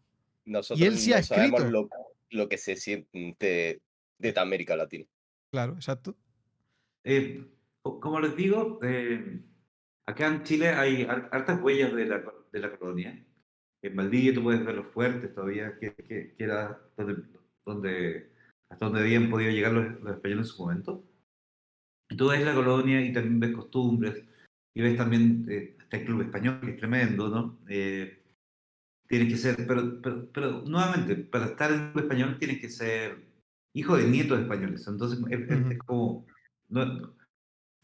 Y nosotros él sí ha no sabemos escrito. lo que se siente de América Latina. Claro, exacto. Como les digo, acá en Chile hay hartas huellas de la colonia. En Valdivia tú puedes ver los fuertes todavía, que era hasta donde habían podido llegar los españoles en su momento. Y tú ves la colonia y también ves costumbres, y ves también, está el club español, que es tremendo, ¿no? Tienes que ser, pero nuevamente, para estar en el club español tienes que ser hijo de nietos españoles. Entonces es Ujú. como,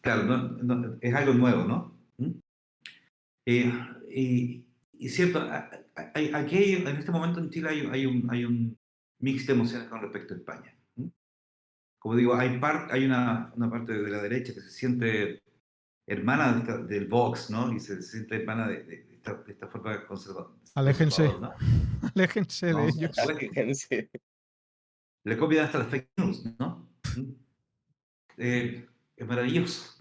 claro, es algo nuevo, ¿no? ¿Mm? Eh, y cierto, aquí en este momento en Chile hay un mix de emociones con respecto a España. ¿Mm? Como digo, hay una parte de la derecha que se siente hermana del Vox, ¿no? Y se siente hermana de esta forma Aléjense, conservador, ¿no? aléjense de No, ellos. Fíjense. le copian hasta las fake news, ¿no? ¿Mm? Es maravilloso,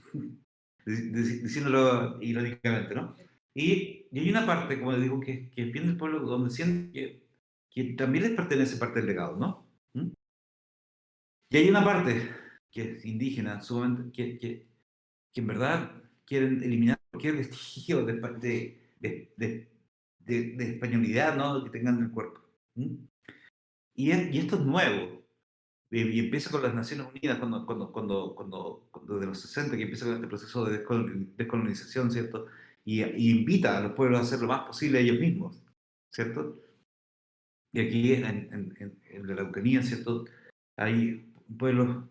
diciéndolo irónicamente, ¿no? Y hay una parte, como digo, que es bien del pueblo, donde sienten que también les pertenece parte del legado, ¿no? ¿Mm? Y hay una parte que es indígena, sumamente, que en verdad quieren eliminar cualquier vestigio de españolidad, ¿no? Que tengan en el cuerpo. ¿Mm? Y esto es nuevo. Y empieza con las Naciones Unidas cuando de los 60, que empieza con este proceso de descolonización, ¿cierto? Y invita a los pueblos a hacer lo más posible ellos mismos, ¿cierto? Y aquí en la Araucanía, ¿cierto? Hay pueblos,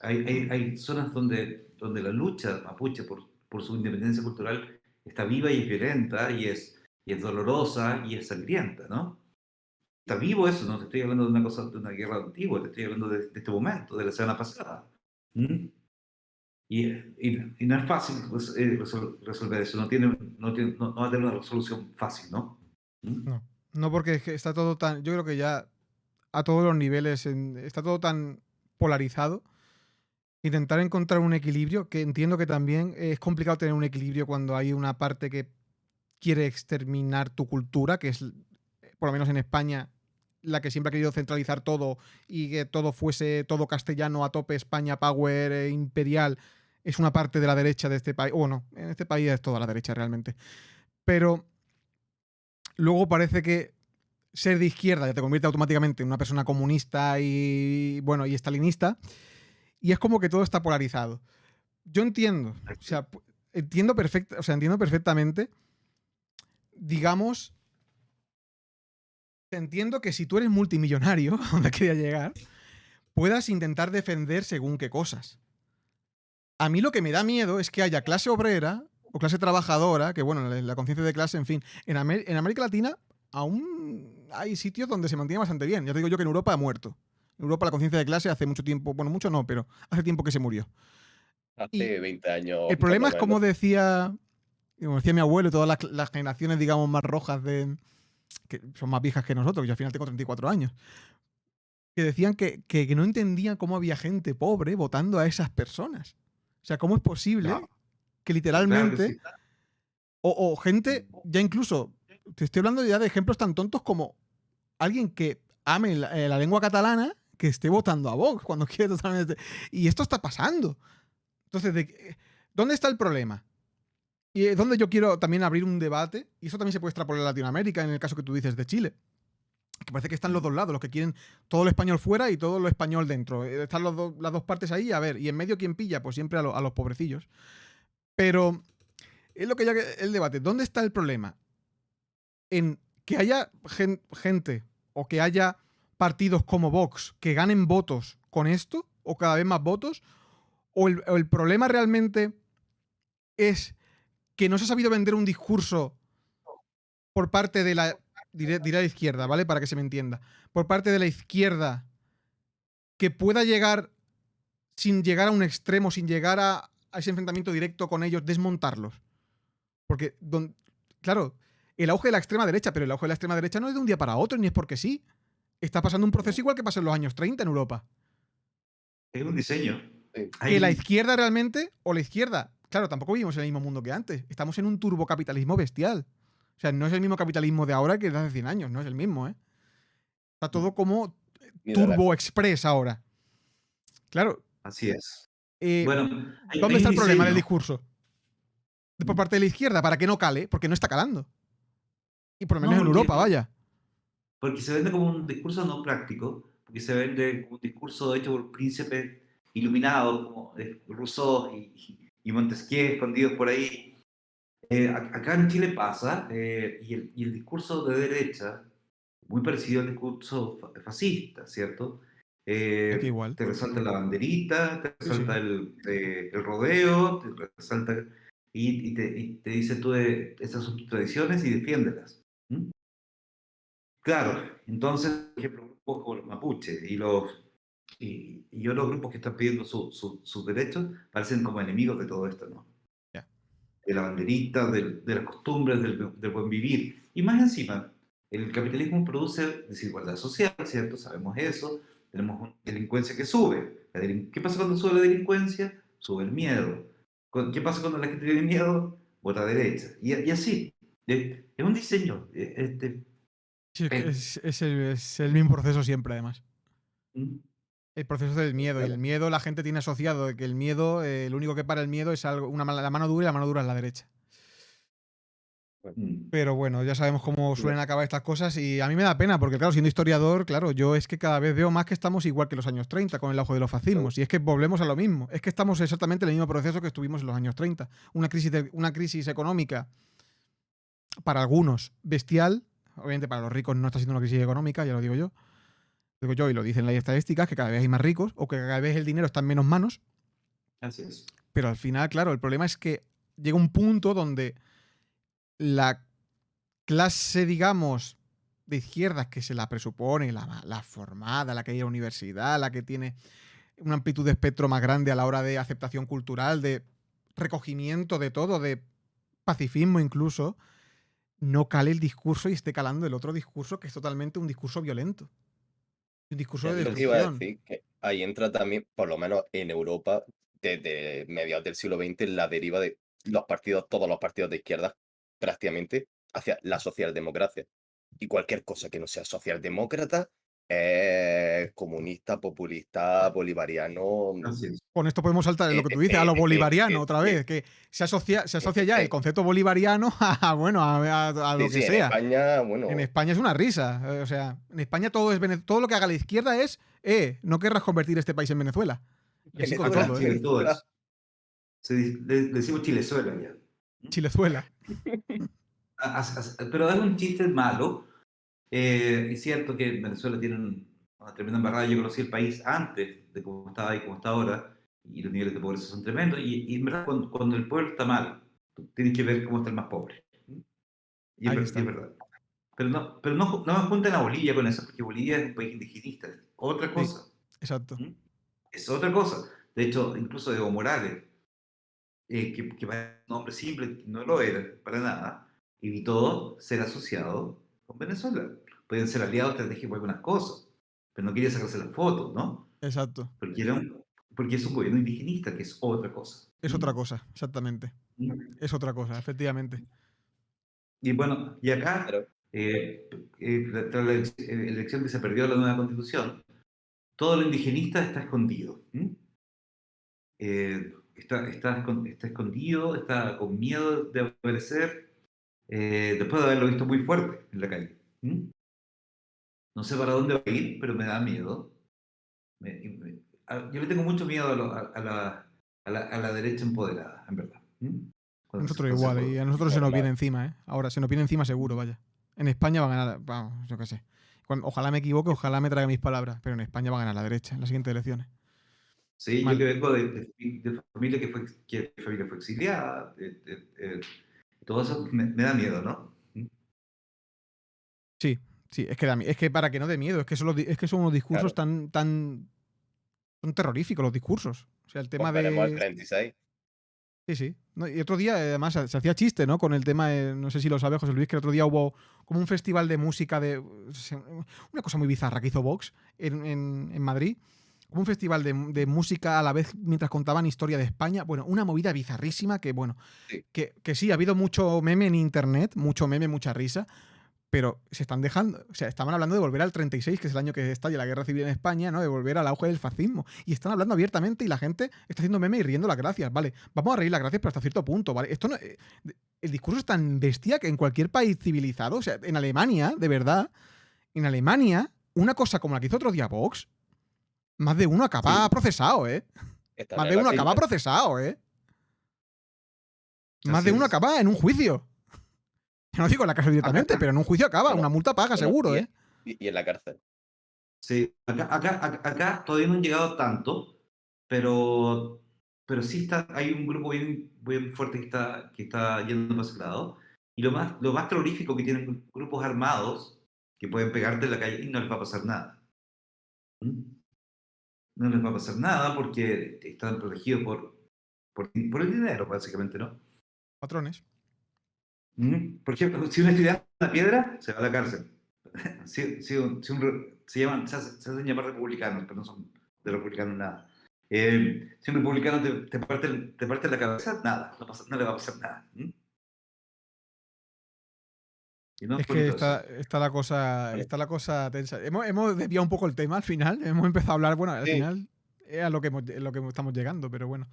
hay zonas donde la lucha mapuche por su independencia cultural está viva y es violenta, y es dolorosa y es sangrienta, ¿no? Está vivo eso, no te estoy hablando de una cosa, de una guerra antigua, te estoy hablando de este momento, de la semana pasada. ¿Mm? Y no es fácil resolver eso, no va a tener una resolución fácil, ¿no? ¿Mm? No, no porque es que está todo tan, yo creo que ya a todos los niveles está todo tan polarizado. Intentar encontrar un equilibrio, que entiendo que también es complicado tener un equilibrio cuando hay una parte que quiere exterminar tu cultura, que es, por lo menos en España, la que siempre ha querido centralizar todo y que todo fuese todo castellano a tope, España Power, imperial, es una parte de la derecha de este país. Bueno, en este país es toda la derecha realmente. Pero luego parece que ser de izquierda ya te convierte automáticamente en una persona comunista y, bueno, y estalinista. Y es como que todo está polarizado. Yo entiendo, o sea, entiendo perfectamente, digamos, entiendo que si tú eres multimillonario, a donde quería llegar, puedas intentar defender según qué cosas. A mí lo que me da miedo es que haya clase obrera o clase trabajadora, que bueno, la conciencia de clase, en fin, en América Latina aún hay sitios donde se mantiene bastante bien. Ya te digo yo que en Europa ha muerto. En Europa la conciencia de clase hace mucho tiempo, bueno, mucho no, pero hace tiempo que se murió. Y Hace 20 años el por problema lo es menos. como decía mi abuelo y todas las generaciones, digamos, más rojas que son más viejas que nosotros, que yo al final tengo 34 años, que decían que no entendían cómo había gente pobre votando a esas personas. O sea, ¿cómo es posible No, que claro que literalmente, sí. o gente, ya incluso, te estoy hablando ya de ejemplos tan tontos como alguien que ame la lengua catalana que esté votando a Vox cuando quiere totalmente. Y esto está pasando. Entonces, ¿dónde está el problema? Y es donde yo quiero también abrir un debate, y eso también se puede extrapolar a Latinoamérica, en el caso que tú dices de Chile. Que parece que están los dos lados, los que quieren todo lo español fuera y todo lo español dentro. Están las dos partes ahí, a ver, y en medio, ¿quién pilla? Pues siempre a los pobrecillos. Pero es lo que ya el debate. ¿Dónde está el problema? En que haya gente o que haya partidos como Vox que ganen votos con esto, o cada vez más votos, o el problema realmente es que no se ha sabido vender un discurso por parte de la, diré la izquierda, ¿vale? Para que se me entienda. Por parte de la izquierda que pueda llegar sin llegar a un extremo, sin llegar a ese enfrentamiento directo con ellos, desmontarlos. Porque, claro, el auge de la extrema derecha, pero el auge de la extrema derecha no es de un día para otro, ni es porque sí. Está pasando un proceso igual que pasó en los años 30 en Europa. Es un diseño. Sí. Que la izquierda realmente, o la izquierda, claro, tampoco vivimos en el mismo mundo que antes. Estamos en un turbocapitalismo bestial. O sea, no es el mismo capitalismo de ahora que de hace 100 años, no es el mismo, ¿eh? Está todo como Mira la- turbo express ahora. Claro. Así es. eh, Bueno, ¿Dónde está el problema del diseño. discurso? Por parte de la izquierda, para que no cale, porque no está calando. Y por lo menos No, en porque, Europa, vaya. porque se vende como un discurso no práctico, porque se vende como un discurso hecho por príncipes iluminados, como Rousseau y Montesquieu escondidos por ahí. Acá en Chile pasa, y el discurso de derecha, muy parecido al discurso fascista, ¿cierto? Aquí igual. Te resalta la banderita, te Sí, resalta sí. el rodeo, te resalta y te dice tú estas son tus tradiciones y defiéndelas. ¿Mm? Claro, entonces, por ejemplo, grupos como los mapuches y otros grupos que están pidiendo sus derechos parecen como enemigos de todo esto, ¿no? Ya. De la banderita, de las costumbres, del buen vivir. Y más encima, el capitalismo produce desigualdad social, ¿cierto? Sabemos eso. Tenemos una delincuencia que sube. ¿Qué pasa cuando sube la delincuencia? Sube el miedo. ¿Qué pasa cuando la gente tiene miedo? Vota derecha. Y así. Es un diseño. Sí, es el mismo proceso siempre, además. ¿Mm? El proceso del miedo. Y el miedo la gente tiene asociado de que el miedo, lo único que para el miedo es algo, la mano dura, y la mano dura es la derecha. Mm. Pero bueno, ya sabemos cómo suelen acabar estas cosas y a mí me da pena porque, claro, siendo historiador, claro, yo es que cada vez veo más que estamos igual que los años 30 con el auge de los fascismos. Y es que volvemos a lo mismo. Es que estamos exactamente en el mismo proceso que estuvimos en los años 30. Una crisis económica para algunos bestial. Obviamente para los ricos no está siendo una crisis económica, ya lo digo yo. Lo digo yo y lo dicen las estadísticas, que cada vez hay más ricos o que cada vez el dinero está en menos manos. Así es. Pero al final, claro, el problema es que llega un punto donde la clase, digamos, de izquierdas que se la presupone, la formada, la que ha ido a la universidad, la que tiene una amplitud de espectro más grande a la hora de aceptación cultural, de recogimiento de todo, de pacifismo incluso, no cale el discurso y esté calando el otro discurso que es totalmente un discurso violento. Un discurso de Es lo que iba a destrucción. decir, que ahí entra también, por lo menos en Europa, desde mediados del siglo XX, la deriva de los partidos, todos los partidos de izquierda, prácticamente, hacia la socialdemocracia. Y cualquier cosa que no sea socialdemócrata es comunista, populista, bolivariano. Así es. Con esto podemos saltar en lo que tú dices, a lo bolivariano otra Sí, vez, que se asocia ya el concepto bolivariano a, bueno, a lo que en sea. España, bueno, En España es una risa. O sea, en España todo lo que haga la izquierda es, no querrás convertir este país en Venezuela. Y así con Venezuela, todo, Sí, todo Venezuela. eso. Le decimos Chilezuela ya. Chilezuela. Pero es un chiste malo. Es cierto que Venezuela tiene una tremenda embarrada. Yo conocí el país antes de cómo estaba y cómo está ahora, y los niveles de pobreza son tremendos. Y en verdad, cuando el pueblo está mal, tú tienes que ver cómo está el más pobre. Y Ahí y está. es verdad. Pero no me junten a Bolivia con eso, porque Bolivia es un país indigenista. Es otra Sí, cosa. exacto. ¿Mm? Es otra cosa. De hecho, incluso Evo Morales, que parece un hombre simple, no lo era para nada, evitó ser asociado con Venezuela. Pueden ser aliados estratégicos para algunas cosas, pero no quería sacarse las fotos, ¿no? Exacto. Porque es un gobierno indigenista, que es otra cosa. Es otra cosa, exactamente. ¿Mm? Es otra cosa, efectivamente. Y bueno, y acá Pero Tras la elección que se perdió de la nueva constitución, todo lo indigenista está escondido. Está escondido, está con miedo de aparecer, después de haberlo visto muy fuerte en la calle. No sé para dónde va a ir, pero me da miedo. Yo le tengo mucho miedo a la derecha empoderada, en verdad. Nosotros igual, y a nosotros se nos viene encima, ¿eh? Ahora se nos viene encima seguro, vaya. En España va a ganar, vamos, yo qué sé. Ojalá me equivoque, ojalá me traiga mis palabras, pero en España va a ganar la derecha en las siguientes elecciones. Sí, Mal. yo que vengo de familia que mi familia fue exiliada, todo eso me da miedo, ¿no? Sí, sí, es que para que no dé miedo, es que son unos discursos Claro. son terroríficos los discursos. O sea, el tema Pues veremos al de... 36. Sí, sí. No, y otro día, además, se hacía chiste, ¿no? Con el tema, no sé si lo sabe José Luis, que el otro día hubo como un festival de música de... Una cosa muy bizarra que hizo Vox en Madrid. Como un festival de música a la vez mientras contaban historia de España. Bueno, una movida bizarrísima que, bueno, Sí. que sí, ha habido mucho meme en internet, mucho meme, mucha risa, pero se están dejando, o sea, estaban hablando de volver al 36, que es el año que estalla la guerra civil en España, ¿no? De volver al auge del fascismo. Y están hablando abiertamente y la gente está haciendo meme y riendo las gracias, ¿vale? Vamos a reír las gracias, pero hasta cierto punto, ¿vale? Esto no, el discurso es tan bestia que en cualquier país civilizado, o sea, en Alemania, de verdad, en Alemania, una cosa como la que hizo otro día Vox, más de uno acaba Sí. procesado, ¿eh? Están Más en de la uno acaba cárcel. procesado, ¿eh? Más Así de uno es. acaba en un juicio. No digo en la cárcel Acá, directamente, pero en un juicio acaba, Bueno, una multa paga, bueno, seguro, ¿eh? y en la cárcel. sí, acá todavía no han llegado tanto, pero sí hay un grupo bien fuerte que está yendo para ese lado. Y lo más terrorífico que tienen grupos armados que pueden pegarte en la calle y no les va a pasar nada. ¿Mm? No les va a pasar nada porque están protegidos por el dinero, básicamente, ¿no? Patrones. Por ejemplo, si un estudiante da una piedra, se va a la cárcel. Se hacen llamar republicanos, pero no son de republicanos nada. Si un republicano te parte la cabeza, nada, no le va a pasar nada. Y no es Es que bonito eso. Bueno, está la cosa tensa. Hemos desviado un poco el tema al final. Hemos empezado a hablar, bueno, al sí. final es a lo que estamos llegando, pero bueno.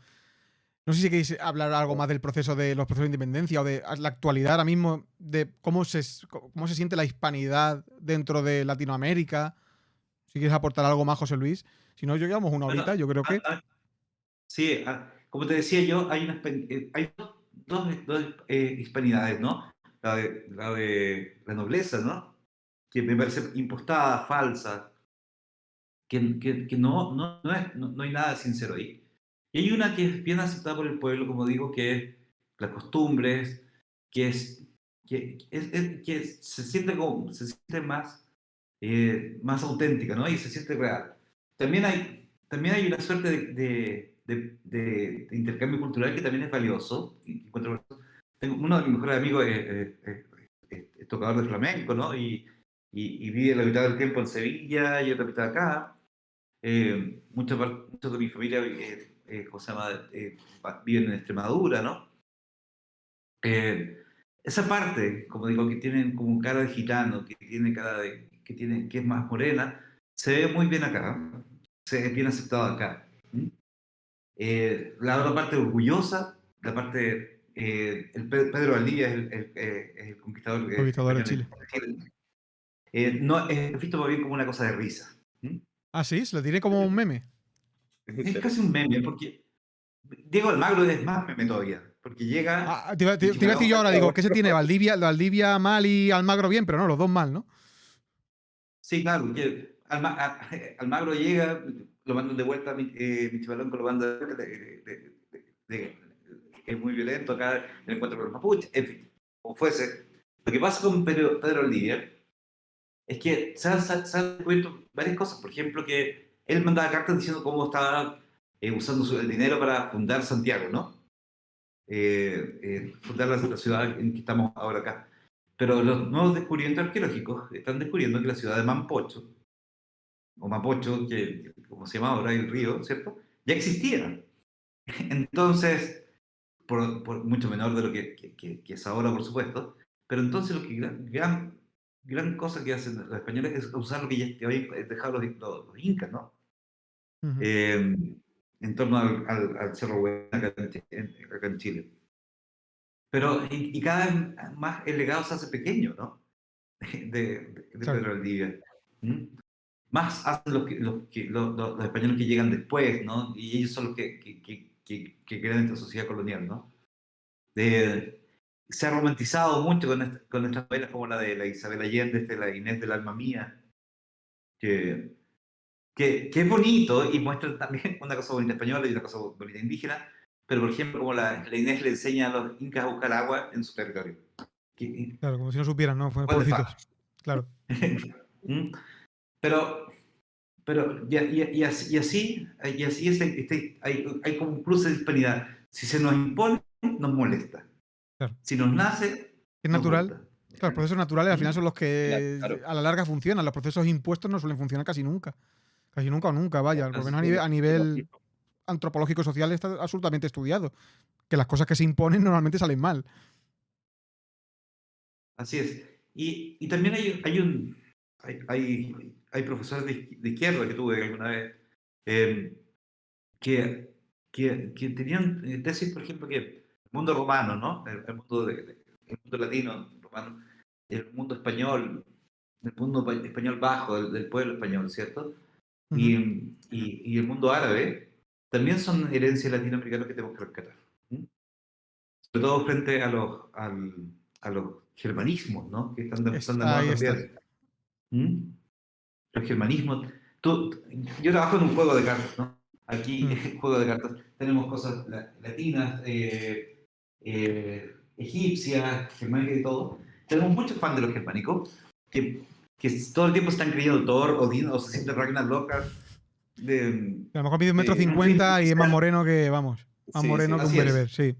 No sé si queréis hablar algo más del proceso de los procesos de independencia o de la actualidad ahora mismo, de cómo se siente la hispanidad dentro de Latinoamérica. Si quieres aportar algo más, José Luis. Si no, yo llevamos una Bueno, horita, yo creo que. sí, como te decía yo, hay dos hispanidades, ¿no? La de la nobleza, ¿no? Que me parece impostada, falsa, que no hay nada sincero ahí. Y hay una que es bien aceptada por el pueblo, como digo, que es las costumbres, que es que se siente más auténtica, ¿no? Y se siente real. También hay una suerte de intercambio cultural que también es valioso. Uno de mis mejores amigos es tocador de flamenco, ¿no? Y vive la mitad del tiempo en Sevilla y otra mitad acá. Muchos de mi familia ¿cómo se llama? Viven en Extremadura, ¿no? Eh, Esa parte, como digo, que tienen como cara de gitano, que tiene que es más morena, se ve muy bien acá, ¿no? Se ve bien aceptado acá. ¿Mm? La otra parte orgullosa, la parte, Pedro Valdivia es el conquistador Conquistador de español Chile. en Chile. No, es visto más bien como una cosa de risa. ¿Mm? Ah, sí, se lo diré como un meme. Es casi un meme, porque Diego Almagro es más meme todavía, porque llega Ah, te iba y a decir yo ahora, digo, ¿qué se tiene? Bueno, Valdivia mal y Almagro bien, pero no, los dos mal, ¿no? sí, claro, que Almagro llega, lo mandan de vuelta a Michimalonco, lo manda de vuelta, que es muy violento acá en el encuentro con los mapuches, en fin, como fuese. Lo que pasa con Pedro Valdivia es que se han descubierto varias cosas. Por ejemplo, que él mandaba cartas diciendo cómo estaba usando el dinero para fundar Santiago, ¿no? Fundar la ciudad en que estamos ahora acá. Pero los nuevos descubrimientos arqueológicos están descubriendo que la ciudad de Mampocho, o Mapocho, que como se llama ahora el río, ¿cierto? Ya existía. Entonces, por mucho menor de lo que es ahora, por supuesto, pero entonces lo que gran cosa que hacen los españoles es usar lo que ya habían dejado los incas, ¿no? Ujú. En torno al Cerro Bueno acá en Chile. Pero y cada vez más el legado se hace pequeño, ¿no? De Claro. Pedro Valdivia. ¿Mm? Más hacen los españoles que llegan después, ¿no? Y ellos son los que crean esta sociedad colonial, ¿no? Se ha romantizado mucho con estas novelas como la de la Isabel Allende, la Inés del alma mía, que, que es bonito y muestra también una cosa bonita española y una cosa bonita indígena, pero por ejemplo como la Inés le enseña a los incas a buscar agua en su territorio. Claro, como si no supieran, ¿no? What the fuck. Pobrecitos. Claro. ¿Mm? Pero, y así es, hay como un cruce de hispanidad. Si se nos impone, nos molesta. Claro. Si nos nace, Es nos natural. gusta. Claro, los procesos naturales al final son los que Claro. a la larga funcionan. Los procesos impuestos no suelen funcionar casi nunca. Casi nunca o nunca, vaya. Por lo menos a nivel antropológico y social está absolutamente estudiado. Que las cosas que se imponen normalmente salen mal. Así es. Y también hay profesores de izquierda que tuve alguna vez eh, que, que tenían tesis, por ejemplo, que el mundo romano, ¿no? El mundo, el mundo latino, romano, el mundo español, el mundo español bajo, del pueblo español, ¿cierto? Ujú. Y el mundo árabe también son herencias latinoamericanas que tenemos que rescatar. ¿Mm? Sobre todo frente a los germanismos, ¿no? Que están de moda Ahí está. también. ¿Mm? Los germanismos. Yo trabajo en un juego de cartas, ¿no? Aquí, Mm. juego de cartas, tenemos cosas latinas, egipcias, germánicas y todo. Tenemos muchos fans de los germánicos que todo el tiempo están creyendo Thor, Odín, o se sienten Ragnarok. A lo mejor mide un metro En fin, cincuenta y es más moreno que, vamos, más Sí, moreno sí. que un así es. bereber, sí.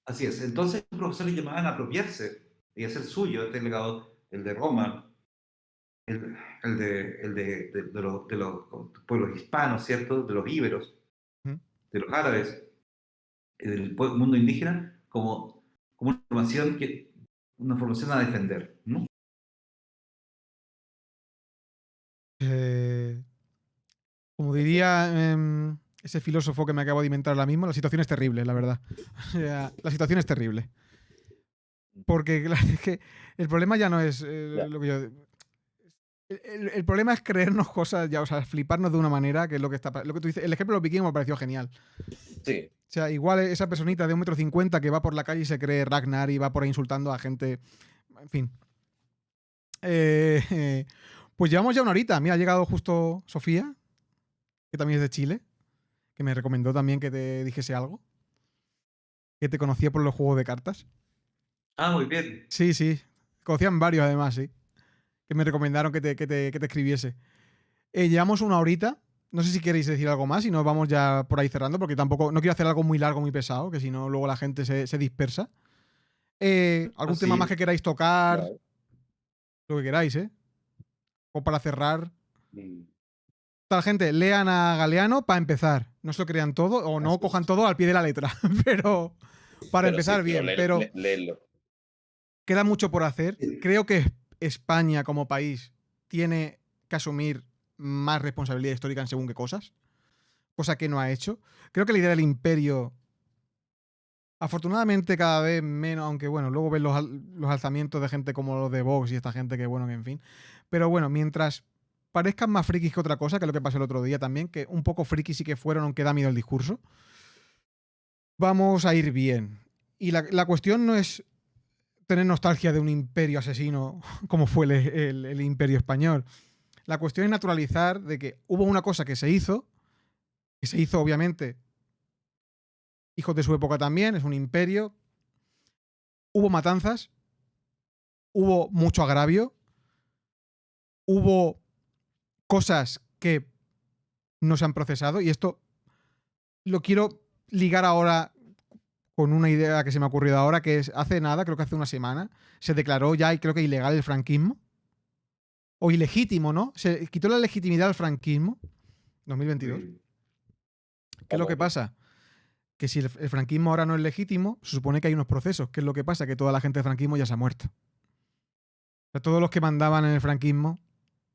Así es. Entonces, los profesores llamaban a apropiarse y hacer suyo este legado, el de Roma, el de los pueblos hispanos, ¿cierto? De los íberos, Ujú. de los árabes, del mundo indígena, como una formación a defender, ¿no? Eh, Como diría ese filósofo que me acabo de inventar ahora mismo, la situación es terrible, la verdad. O sea, la situación es terrible. Porque claro, es que el problema ya no es Ya. lo que yo. El problema es creernos cosas ya, o sea, fliparnos de una manera que es lo que está. Lo que tú dices, el ejemplo de los vikingos me pareció genial. Sí. O sea, igual esa personita de 1,50 m que va por la calle y se cree Ragnar y va por ahí insultando a gente. En fin. Pues llevamos ya una horita. Mira, ha llegado justo Sofía, que también es de Chile, que me recomendó también que te dijese algo. Que te conocía por los juegos de cartas. Ah, muy bien. Sí, sí. Conocían varios además, sí. Que me recomendaron que te escribiese. Llevamos una horita. No sé si queréis decir algo más y nos vamos ya por ahí cerrando, porque tampoco. No quiero hacer algo muy largo, muy pesado, que si no, luego la gente se dispersa. ¿Algún tema más Así. que queráis tocar? Vale. Lo que queráis, ¿eh? O para cerrar. Mm, Tal gente, lean a Galeano para empezar. No se lo crean todo o no Así cojan es. todo al pie de la letra. Pero para Pero sí, empezar pero bien. Pero léelo. queda mucho por hacer. Creo que España como país tiene que asumir más responsabilidad histórica en según qué cosas, cosa que no ha hecho. Creo que la idea del imperio, afortunadamente cada vez menos, aunque bueno, luego ves los alzamientos de gente como los de Vox y esta gente que bueno, que en fin. Pero bueno, mientras parezcan más frikis que otra cosa, que es lo que pasó el otro día también, que un poco frikis sí que fueron, aunque da miedo el discurso, vamos a ir bien. Y la cuestión no es tener nostalgia de un imperio asesino como fue el imperio español. La cuestión es naturalizar de que hubo una cosa que se hizo obviamente hijos de su época también, es un imperio, hubo matanzas, hubo mucho agravio, hubo cosas que no se han procesado y esto lo quiero ligar ahora con una idea que se me ha ocurrido ahora, que es hace nada, creo que hace una semana, se declaró ya, y creo que ilegal el franquismo, o ilegítimo, ¿no? Se quitó la legitimidad al franquismo, 2022. Bien. ¿Qué es lo que Vamos. pasa? Que si el franquismo ahora no es legítimo, se supone que hay unos procesos. ¿Qué es lo que pasa? Que toda la gente del franquismo ya se ha muerto. sea, todos los que mandaban en el franquismo,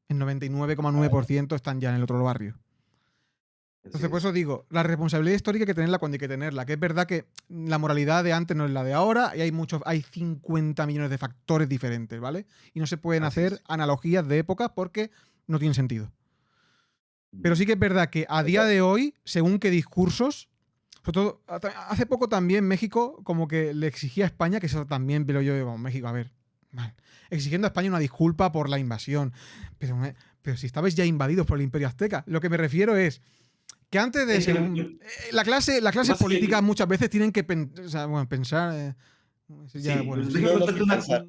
el 99,9% están ya en el otro barrio. Así Entonces, por es. eso digo, la responsabilidad histórica hay que tenerla cuando hay que tenerla. Que es verdad que la moralidad de antes no es la de ahora y hay 50 millones de factores diferentes, ¿vale? Y no se pueden Así hacer es. analogías de épocas porque no tienen sentido. Pero Mm. sí que es verdad que a día de hoy, según qué discursos, sobre todo, hace poco también México como que le exigía a España, que eso también, pero yo digo, México, a ver, mal, exigiendo a España una disculpa por la invasión. Pero si estabais ya invadidos por el Imperio Azteca, lo que me refiero es que antes de Es que la clase pasa es política que muchas veces tienen que o sea, bueno, pensar. Eso ya, sí, bueno, déjame No, no, contarte sin pensar.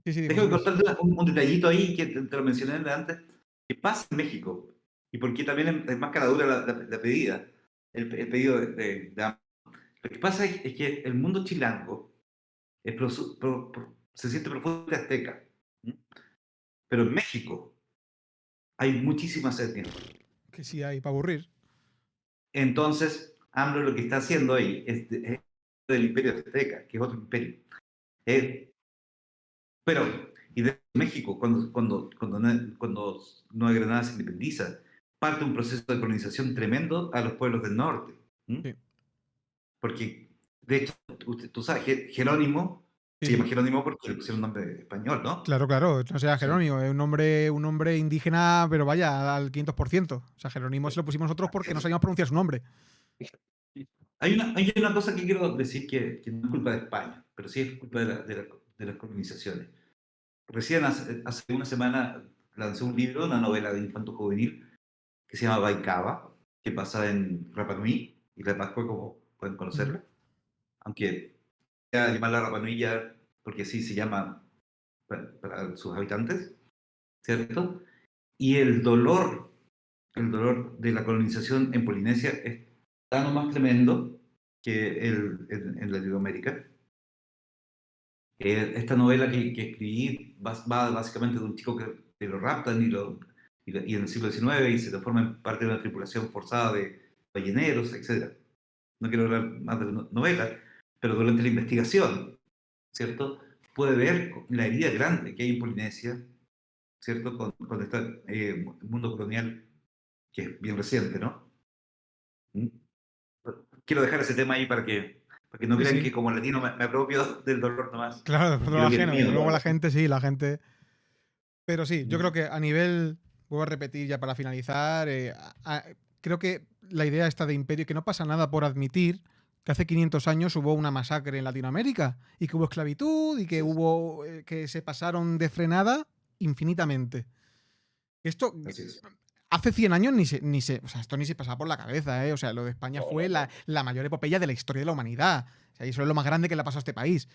sí, sí, dime, déjame dime. contarte un detallito ahí que te lo mencioné de antes, que pasa en México, y porque también es más caradura la pedida, el pedido de ambos. Lo que pasa es que el mundo chilango se siente profundamente azteca, ¿m? Pero en México hay muchísimas etnias. Que sí hay para aburrir. Entonces, AMLO lo que está haciendo ahí es del imperio azteca, que es otro imperio. Eh, pero, y de México, cuando Nueva Granada se independiza, parte un proceso de colonización tremendo a los pueblos del norte. ¿M? Sí, Porque, de hecho, tú sabes, Jerónimo sí, se llama sí. Jerónimo porque le pusieron un nombre español, ¿no? Claro, claro, no sea Sí. Jerónimo, es un nombre indígena, pero vaya, al 500%. O sea, Jerónimo se lo pusimos nosotros porque no sabíamos pronunciar su nombre. Hay una cosa que quiero decir que no es culpa de España, pero sí es culpa de las colonizaciones. Recién hace una semana lancé un libro, una novela de infanto juvenil, que se llama Baikaba, que pasa en Rapa Nui, y la Pascua, como pueden Ujú. conocerla. Aunque ya llamarla Rapa Nui ya, porque así se llama para sus habitantes, ¿cierto? Y el dolor de la colonización en Polinesia es tan o más tremendo que en Latinoamérica. Esta novela que escribí va básicamente de un chico que lo raptan y en el siglo XIX y se transforma en parte de una tripulación forzada de balleneros, etc. No quiero hablar más de la novela, pero durante la investigación, ¿cierto? Puede ver la herida grande que hay en Polinesia, ¿cierto? Con este mundo colonial que es bien reciente, ¿no? ¿Mm? Quiero dejar ese tema ahí para que no Sí, crean sí. que como latino me apropio del dolor nomás Claro, de y lo lo que es ajeno, que mío. luego la gente, sí, la gente. Pero sí, yo creo ¿Mm? que a nivel, vuelvo a repetir ya para finalizar, creo que la idea esta de imperio, que no pasa nada por admitir que hace 500 años hubo una masacre en Latinoamérica y que hubo esclavitud y que Así es. hubo que se pasaron de frenada infinitamente. Esto Así es. hace 100 años o sea, esto ni se pasaba por la cabeza, ¿eh? O sea, lo de España No, fue no, la, no. la mayor epopeya de la historia de la humanidad. O sea, y eso es lo más grande que le ha pasado a este país.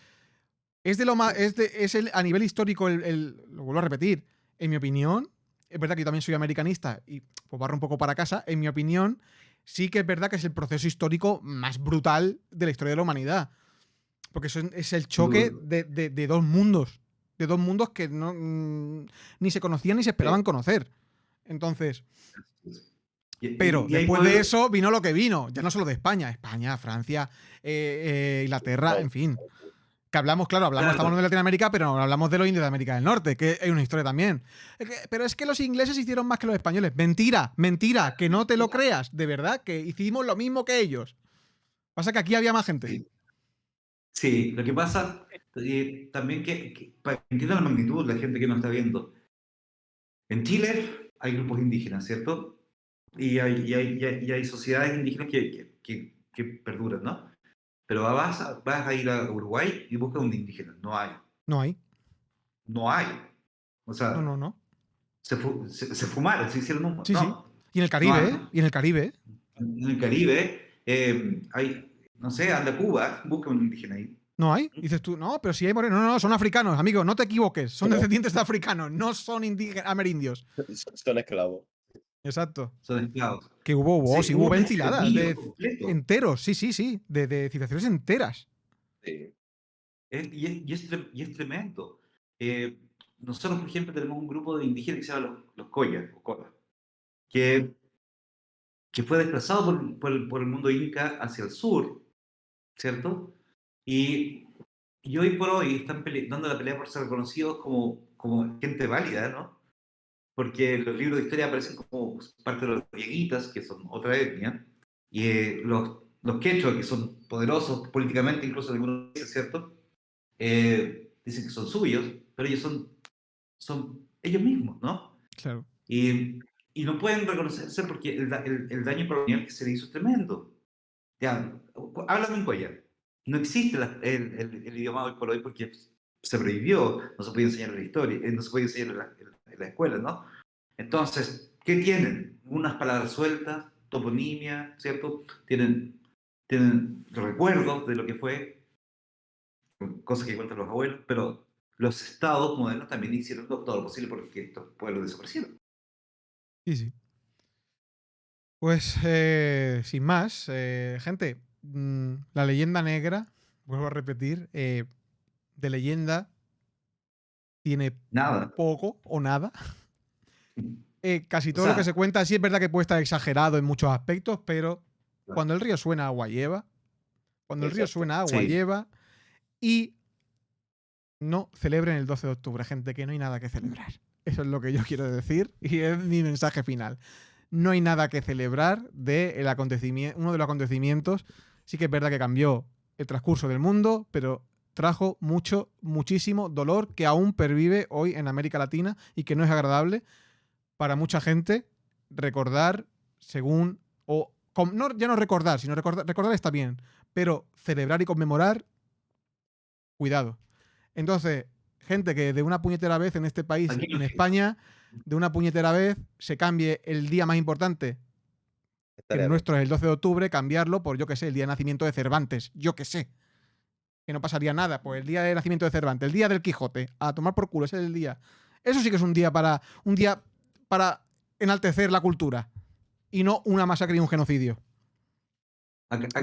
Es de lo más, Así es. a nivel histórico, lo vuelvo a repetir, en mi opinión, es verdad que yo también soy americanista y pues barro un poco para casa, en mi opinión, sí que es verdad que es el proceso histórico más brutal de la historia de la humanidad. Porque eso es el Sin duda. choque de dos mundos que no, ni se conocían ni se Sí, esperaban conocer. Entonces, Así es. Y, pero y- y hay después de pueblos, eso vino lo que vino, ya no solo de España, España, Francia, Inglaterra, no, en fin. Que hablamos, claro, estamos claro, hablando de Latinoamérica, pero no hablamos de los indios de América del Norte, que hay una historia también. Pero es que los ingleses hicieron más que los españoles. Mentira, mentira, que no te lo creas. De verdad, que hicimos lo mismo que ellos. Pasa que aquí había más gente. sí, sí, lo que pasa también para que entiendan la magnitud, la gente que nos está viendo, en Chile hay grupos indígenas, ¿cierto? Y hay sociedades indígenas que perduran, ¿no? Pero vas a ir a Uruguay y buscas un indígena, no hay, No hay. no hay. O No, sea, no, no. se fumaron, se hicieron Sí, sí. no, Y en el no Caribe, hay, ¿eh? ¿no? Y en el Caribe, ¿eh? En el Caribe no sé, anda a Cuba, busca un indígena ahí. No hay. Dices tú, no, pero si hay morenos. No, no, son africanos, amigo, no te equivoques. Son no, descendientes de africanos, no son indígenas, amerindios. son esclavos. Exacto. Son esclavos. Que hubo, Sí, sí, hubo hubo un ventiladas exterminio de completo. enteros, sí, sí, sí, de civilizaciones enteras. Sí. Y es tremendo. Eh, Nosotros, por ejemplo, tenemos un grupo de indígenas que se llama los Coyas, o Coras, que, que fue desplazado por el mundo inca hacia el sur, ¿cierto? Y y hoy por hoy están dando la pelea por ser reconocidos como gente válida, ¿no? Porque los libros de historia aparecen como parte de los dieguitas, que son otra etnia, y los quechua, que son poderosos políticamente, incluso en algunos países, ¿cierto? Dicen que son suyos, pero ellos son ellos mismos, ¿no? Claro. Y no pueden reconocerse porque el daño colonial que se le hizo es tremendo. Ya, háblame en Cuellar. No existe el idioma hoy por hoy porque se prohibió, no se puede enseñar en la historia, no se puede enseñar en la escuela, ¿no? Entonces, ¿qué tienen? Unas palabras sueltas, toponimia, ¿cierto? Tienen recuerdos de lo que fue, cosas que cuentan los abuelos, pero los estados modernos también hicieron todo lo posible porque estos pueblos desaparecieron. Sí, sí. Pues sin más, gente, la leyenda negra, vuelvo a repetir, de leyenda tiene Nada. poco o nada. Casi O todo lo que sea, se cuenta, sí es verdad que puede estar exagerado en muchos aspectos, pero cuando el río suena, agua lleva. Cuando el río Exacto. suena, agua sí. lleva. Y no celebren el 12 de octubre, gente, que no hay nada que celebrar. Eso es lo que yo quiero decir y es mi mensaje final. No hay nada que celebrar de uno de los acontecimientos. Sí que es verdad que cambió el transcurso del mundo, pero trajo muchísimo dolor que aún pervive hoy en América Latina y que no es agradable para mucha gente recordar según ya no recordar, sino recordar está bien, pero celebrar y conmemorar, cuidado. Entonces, gente que de una puñetera vez en este país, Aquí en España, de una puñetera vez se cambie el día más importante, que el Estaría bien. nuestro es el 12 de octubre, cambiarlo por, yo qué sé, el día de nacimiento de Cervantes, yo qué sé. Que no pasaría nada, pues el día de nacimiento de Cervantes, el día del Quijote, a tomar por culo, ese es el día. Eso sí que es un día para enaltecer la cultura y no una masacre y un genocidio.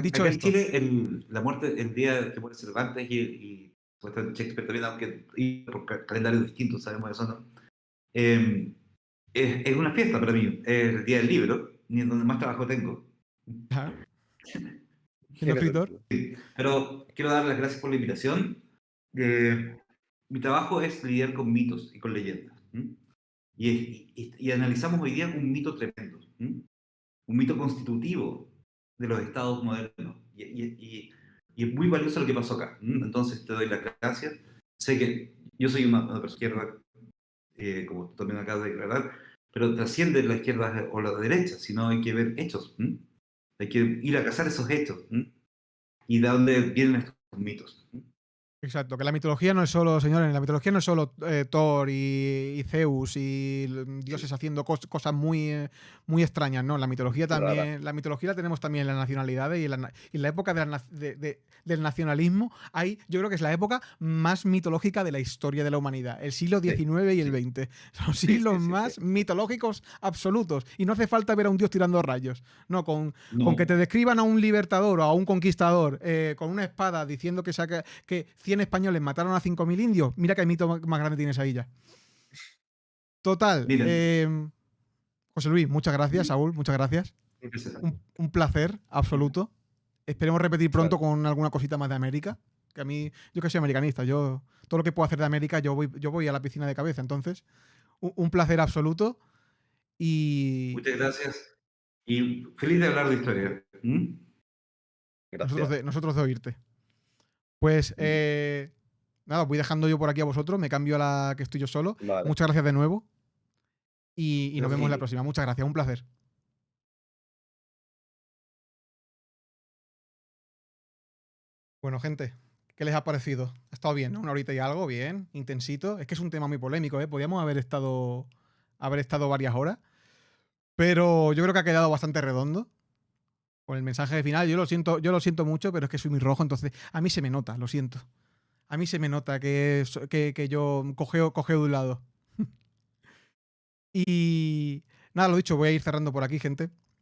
Dicho Acá en esto, Chile, la muerte, el día que muere Cervantes y supuestamente Shakespeare también, aunque y por calendarios distintos, sabemos eso, ¿no? Eh, es una fiesta para mí, es el día del libro, ni en donde más trabajo tengo. ajá, siendo escritor, Pero quiero dar las gracias por la invitación. Mi trabajo es lidiar con mitos y con leyendas. ¿M? Y analizamos hoy día un mito tremendo, ¿m? Un mito constitutivo de los estados modernos. Y es muy valioso lo que pasó acá. Entonces te doy las gracias. Sé que yo soy una persona izquierda, como tú también acabas de declarar, pero trasciende la izquierda o la derecha, sino hay que ver hechos. Hay que ir a cazar esos hechos. Y de dónde vienen estos mitos. exacto, que la mitología no es solo, señores, la mitología no es solo Thor y Zeus y dioses haciendo cosas muy extrañas, ¿no? La mitología Muy rara. también, la mitología la tenemos también en las nacionalidades y en la época del nacionalismo, yo creo que es la época más mitológica de la historia de la humanidad, el siglo XIX y el XX. Son los siglos más mitológicos absolutos y no hace falta ver a un dios tirando rayos, no, con que te describan a un libertador o a un conquistador con una espada diciendo que 100 españoles mataron a 5.000 indios, mira qué mito más grande tienes ahí ya. Total. José Luis, muchas gracias. Saúl, muchas gracias. Un placer absoluto. Esperemos repetir pronto con alguna cosita más de América. Que a mí, yo que soy americanista, todo lo que puedo hacer de América, yo voy a la piscina de cabeza. Entonces, un placer absoluto. Y Muchas gracias. Y feliz de hablar de historia. Gracias. nosotros de oírte. Pues nada, os voy dejando yo por aquí a vosotros. Me cambio a la que estoy yo solo. Vale. Muchas gracias de nuevo. Y nos vemos en la Sí. próxima. Muchas gracias. Un placer. Bueno, gente, ¿qué les ha parecido? Ha estado bien, ¿no? Una horita y algo, bien, intensito. Es que es un tema muy polémico, ¿eh? Podríamos haber estado varias horas. Pero yo creo que ha quedado bastante redondo. Con el mensaje de final, yo lo siento mucho, pero es que soy muy rojo, entonces a mí se me nota, lo siento. A mí se me nota que yo cogeo de un lado. Y nada, lo dicho, voy a ir cerrando por aquí, gente.